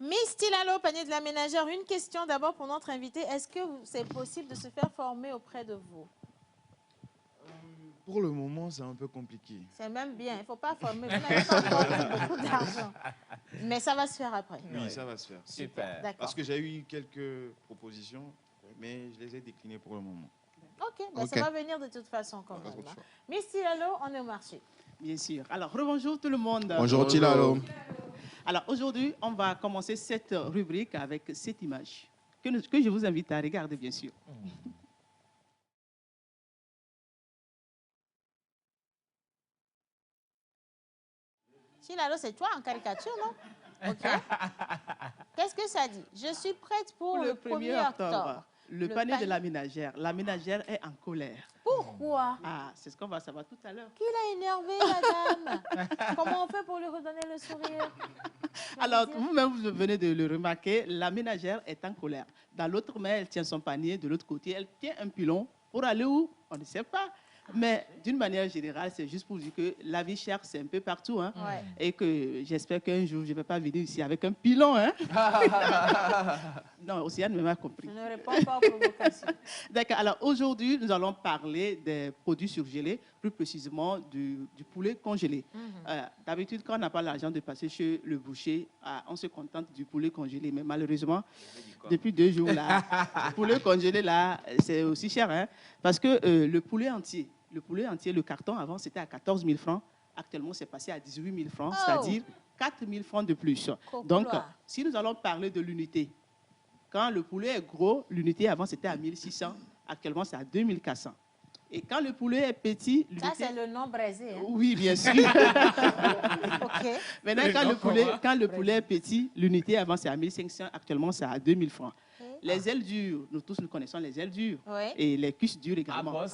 Misty Lalo, panier de la ménagère. Une question d'abord pour notre invité. Est-ce que c'est possible de se faire former auprès de vous? Pour le moment, c'est un peu compliqué. C'est même bien. Il ne faut pas former. Vous n'avez pas encore beaucoup d'argent. Mais ça va se faire après. Oui, ça va se faire. Super. Parce que j'ai eu quelques propositions, mais je les ai déclinées pour le moment. Ok, ça va venir de toute façon quand même. Misty Lalo, on est au marché. Bien sûr. Alors, rebonjour tout le monde. Bonjour Tilalo. Alors, aujourd'hui, on va commencer cette rubrique avec cette image que je vous invite à regarder, bien sûr. Tilalo, c'est toi en caricature, non? Ok. Qu'est-ce que ça dit? Je suis prête pour le 1er octobre. Le panier de la ménagère. La ménagère est en colère. Pourquoi? Ah, c'est ce qu'on va savoir tout à l'heure. Qui l'a énervé, madame? Comment on fait pour lui redonner le sourire? Alors, vous-même, vous venez de le remarquer, la ménagère est en colère. Dans l'autre main, elle tient son panier. De l'autre côté, elle tient un pilon. Pour aller où? On ne sait pas. Mais d'une manière générale, c'est juste pour dire que la vie chère, c'est un peu partout. Hein, et que j'espère qu'un jour, je ne vais pas venir ici avec un pilon. Hein. Non, Océane ne m'a pas compris. Je ne réponds pas aux provocations. D'accord. Alors, aujourd'hui, nous allons parler des produits surgelés, plus précisément du poulet congelé. D'habitude, quand on n'a pas l'argent de passer chez le boucher, on se contente du poulet congelé. Mais malheureusement, depuis 2 jours, là, le poulet congelé, là, c'est aussi cher. Hein, parce que le poulet entier, le carton, avant, c'était à 14 000 francs. Actuellement, c'est passé à 18 000 francs, c'est-à-dire 4 000 francs de plus. Donc, si nous allons parler de l'unité, quand le poulet est gros, l'unité avant, c'était à 1 600. Actuellement, c'est à 2 400. Et quand le poulet est petit... Ça, c'est le nom braisé. Hein? Oui, bien sûr. Maintenant, quand le poulet est petit, l'unité avant, c'est à 1 500. Actuellement, c'est à 2 000 francs. Les ailes dures, nous tous nous connaissons les ailes dures. Et les cuisses dures également.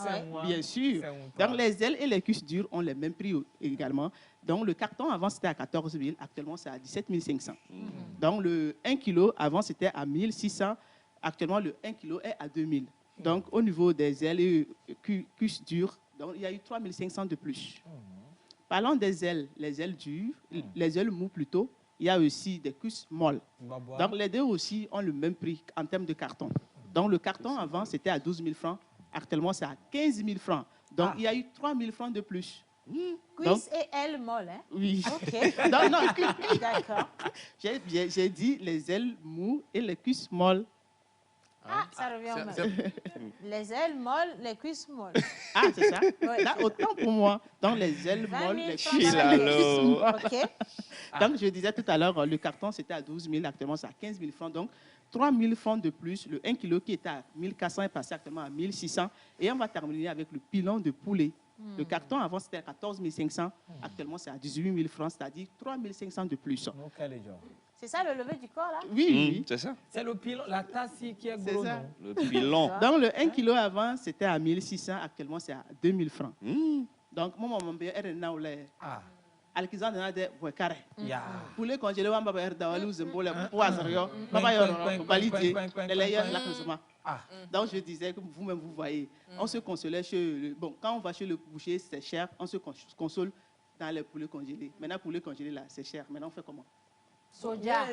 Bien sûr. Donc, les ailes et les cuisses dures ont les mêmes prix également. Donc, le carton, avant, c'était à 14 000. Actuellement, c'est à 17 500. Donc, le 1 kg, avant, c'était à 1 600. Actuellement, le 1 kg est à 2 000. Donc, au niveau des ailes et cuisses dures, donc, il y a eu 3 500 de plus. Parlons des ailes, les ailes dures, les ailes mous plutôt, il y a aussi des cuisses molles. Donc, les deux aussi ont le même prix en termes de carton. Donc, le carton, avant, c'était à 12 000 francs. Actuellement, c'est à 15 000 francs. Donc, il y a eu 3 000 francs de plus. Cuisse et ailes molles, hein? Oui. OK. D'accord. J'ai dit les ailes mous et les cuisses molles. Ça revient au même. Les ailes molles, les cuisses molles. Ah, c'est ça? Là, autant pour moi. Donc, les ailes molles, les cuisses molles. Donc, je disais tout à l'heure, le carton, c'était à 12 000. Actuellement, c'est à 15 000 francs. Donc, 3 000 francs de plus. Le 1 kg qui était à 1 400 est passé actuellement à 1 600. Et on va terminer avec le pilon de poulet. Le carton, avant, c'était à 14 500. Actuellement, c'est à 18 000 francs, c'est-à-dire 3 500 de plus. C'est ça le lever du corps, là? Oui, c'est ça. C'est le pilon, la tasse qui est gros, non? Le pilon. Donc, le 1 kg avant, c'était à 1 600. Actuellement, c'est à 2 000 francs. Donc, moi, mon père est là où les... Alkizan a des carrés. Poulet congelé, on va faire des zembole, poisson, donc, je disais que vous-même, vous voyez, on se consolait chez bon, quand on va chez le boucher, c'est cher, on se console dans les poulets congelés. Maintenant, poulet congelé, là, c'est cher. Maintenant, on fait comment? Soja.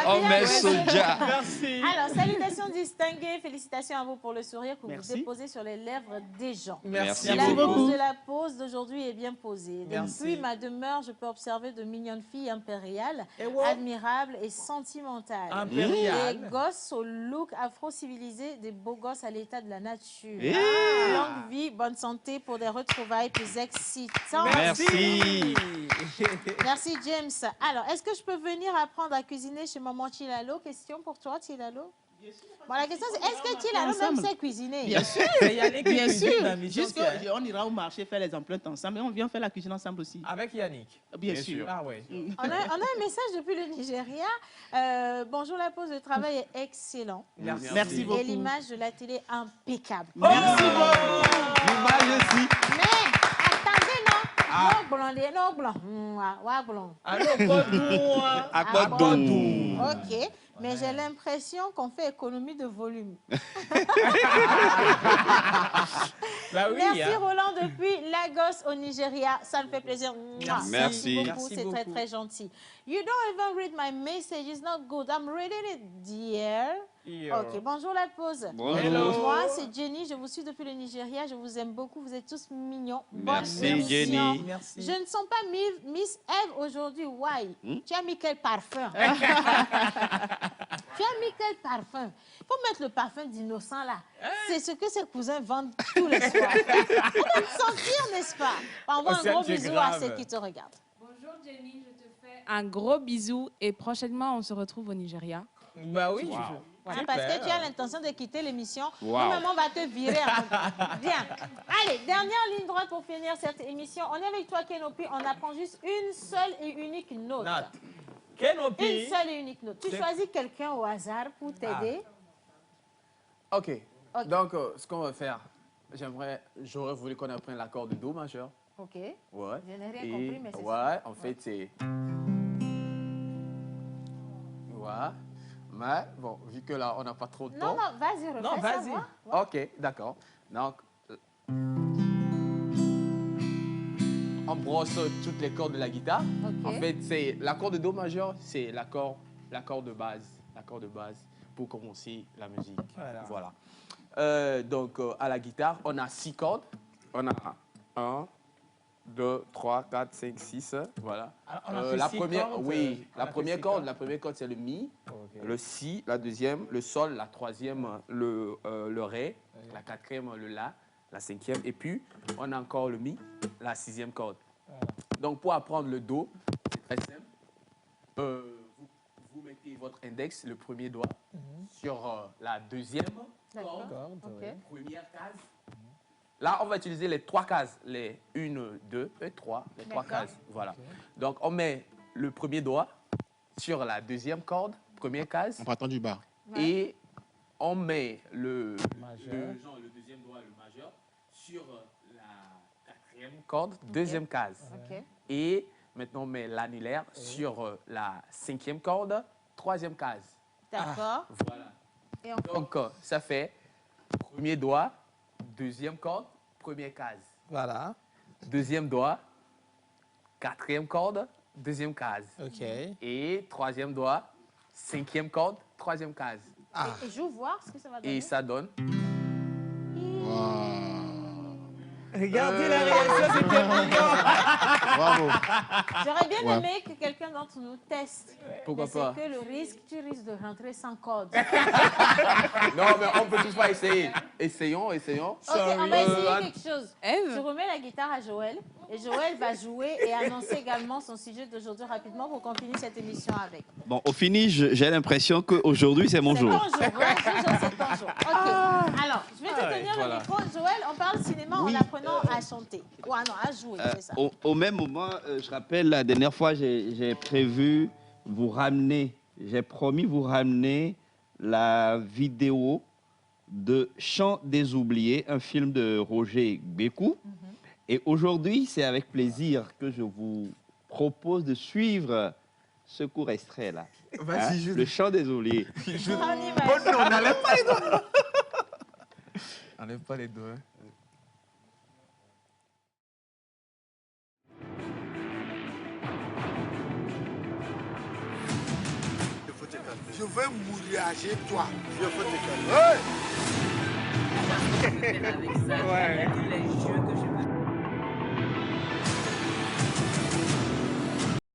On met soja. Merci. Alors, salutations distinguées. Félicitations à vous pour le sourire que vous déposez sur les lèvres des gens. Merci La beaucoup. pose de la pause d'aujourd'hui est bien posée. Depuis ma demeure, je peux observer de mignonnes filles impériales, admirables et sentimentales. Impériales. Des gosses au look afro-civilisé, des beaux gosses à l'état de la nature. Longue vie, bonne santé pour des retrouvailles plus excitantes. Merci. Merci James. Alors, est-ce que je peux venir apprendre à cuisiner chez maman Chilalo? Question pour toi, Chilalo. Bon, la question c'est, est-ce que Chilalo même sait cuisiner? Bien sûr. Bien sûr. Juste on ira au marché faire les empreintes ensemble et on vient faire la cuisine ensemble aussi. Avec Yannick? Bien sûr. Ah ouais. On a un message depuis le Nigeria. Bonjour, la pause de travail est excellent. Merci beaucoup. Et l'image de la télé impeccable. Merci beaucoup. L'image aussi. Mais attendez, non. Ok, mais j'ai l'impression qu'on fait économie de volume. Merci Roland depuis Lagos au Nigeria. Ça me fait plaisir. Merci beaucoup, c'est très très gentil. You don't even read my message, it's not good. I'm reading it, dear. Ok, bonjour la pause. Bonjour. Moi, c'est Jenny, je vous suis depuis le Nigeria, je vous aime beaucoup, vous êtes tous mignons. Merci Jenny. Merci. Je ne sens pas Miss Eve aujourd'hui, why? Tu as mis quel parfum? Tu as mis quel parfum? Il faut mettre le parfum d'innocent là. C'est ce que ses cousins vendent tous les soirs. On va te sentir, n'est-ce pas? Envoie un gros bisou à ceux qui te regardent. Bonjour Jenny, je te fais un gros bisou et prochainement on se retrouve au Nigeria. Bah oui. Voilà, parce que tu as l'intention de quitter l'émission. Maman va te virer. Bien. Allez, dernière ligne droite pour finir cette émission. On est avec toi, Kenopi. On apprend juste une seule et unique note. Kenopi. Une seule et unique note. Tu choisis quelqu'un au hasard pour t'aider. Ok. Donc, ce qu'on va faire, j'aurais voulu qu'on apprenne l'accord de Do majeur. Ok. Ouais. Je n'ai rien Et, compris, mais c'est ouais, ça. en fait, c'est... Ouais. Mais, bon, vu que là, on n'a pas trop de temps... Non, non, vas-y, refais Non, ça, vas-y. moi. Ok, d'accord. Donc, on brosse toutes les cordes de la guitare. Ok. En fait, c'est l'accord de Do majeur, c'est l'accord de base. L'accord de base pour commencer la musique. Voilà. Donc, à la guitare, on a 6 cordes. On a 1, 2, 3, 4, 5, 6. Voilà. On a fait la 6 première, cordes, oui, on la a fait première 6 corde, cordes. la première corde, c'est le Mi, le Si, la deuxième, le Sol, la troisième, le Ré, la quatrième, le La, la cinquième, et puis on a encore le Mi, la sixième corde. Donc, pour apprendre le Do, c'est très simple. Vous mettez votre index, le premier doigt, sur la deuxième corde, première case. Là, on va utiliser les 3 cases, les 1, 2 et 3, les 3 cases. Voilà. Donc, on met le premier doigt sur la deuxième corde, première case. En partant du bas. Et on met le deuxième doigt, le majeur, sur la quatrième corde, deuxième case. Et maintenant, on met l'annulaire sur la cinquième corde, troisième case. D'accord. Voilà. Donc, ça fait premier doigt, deuxième corde, première case. Voilà. Deuxième doigt, quatrième corde, deuxième case. OK. Et troisième doigt, cinquième corde, troisième case. Et je veux voir ce que ça va donner. Et ça donne... Regardez la réaction, c'était mignon. Bravo. J'aurais bien Ouais. aimé que quelqu'un d'entre nous teste. Pourquoi mais pas? C'est que le risque, tu risques de rentrer sans code. Non, mais on peut tous pas essayer. Essayons. Ok, on va essayer quelque chose. Je remets la guitare à Joël. Et Joël va jouer et annoncer également son sujet d'aujourd'hui rapidement pour qu'on finisse cette émission avec. Bon, au finish, j'ai l'impression qu'aujourd'hui, c'est mon C'est jour. ton jour, ouais, c'est ton jour. Ok. Alors, je vais te tenir voilà. le micro. Joël, on parle cinéma Oui, en apprenant à chanter. Ou non, à jouer, c'est ça. Au même moment, je rappelle, la dernière fois, j'ai prévu vous ramener, j'ai promis vous ramener la vidéo de Chant des oubliés, un film de Roger Bécou. Et aujourd'hui, c'est avec plaisir que je vous propose de suivre ce court extrait-là. Vas-y, Jules. Le Chant des oubliés. Oh non, n'enlève pas les doigts. Enlève pas les doigts. Je veux mourir chez toi. Je veux te calmer. Avec ça, tous les jeux que je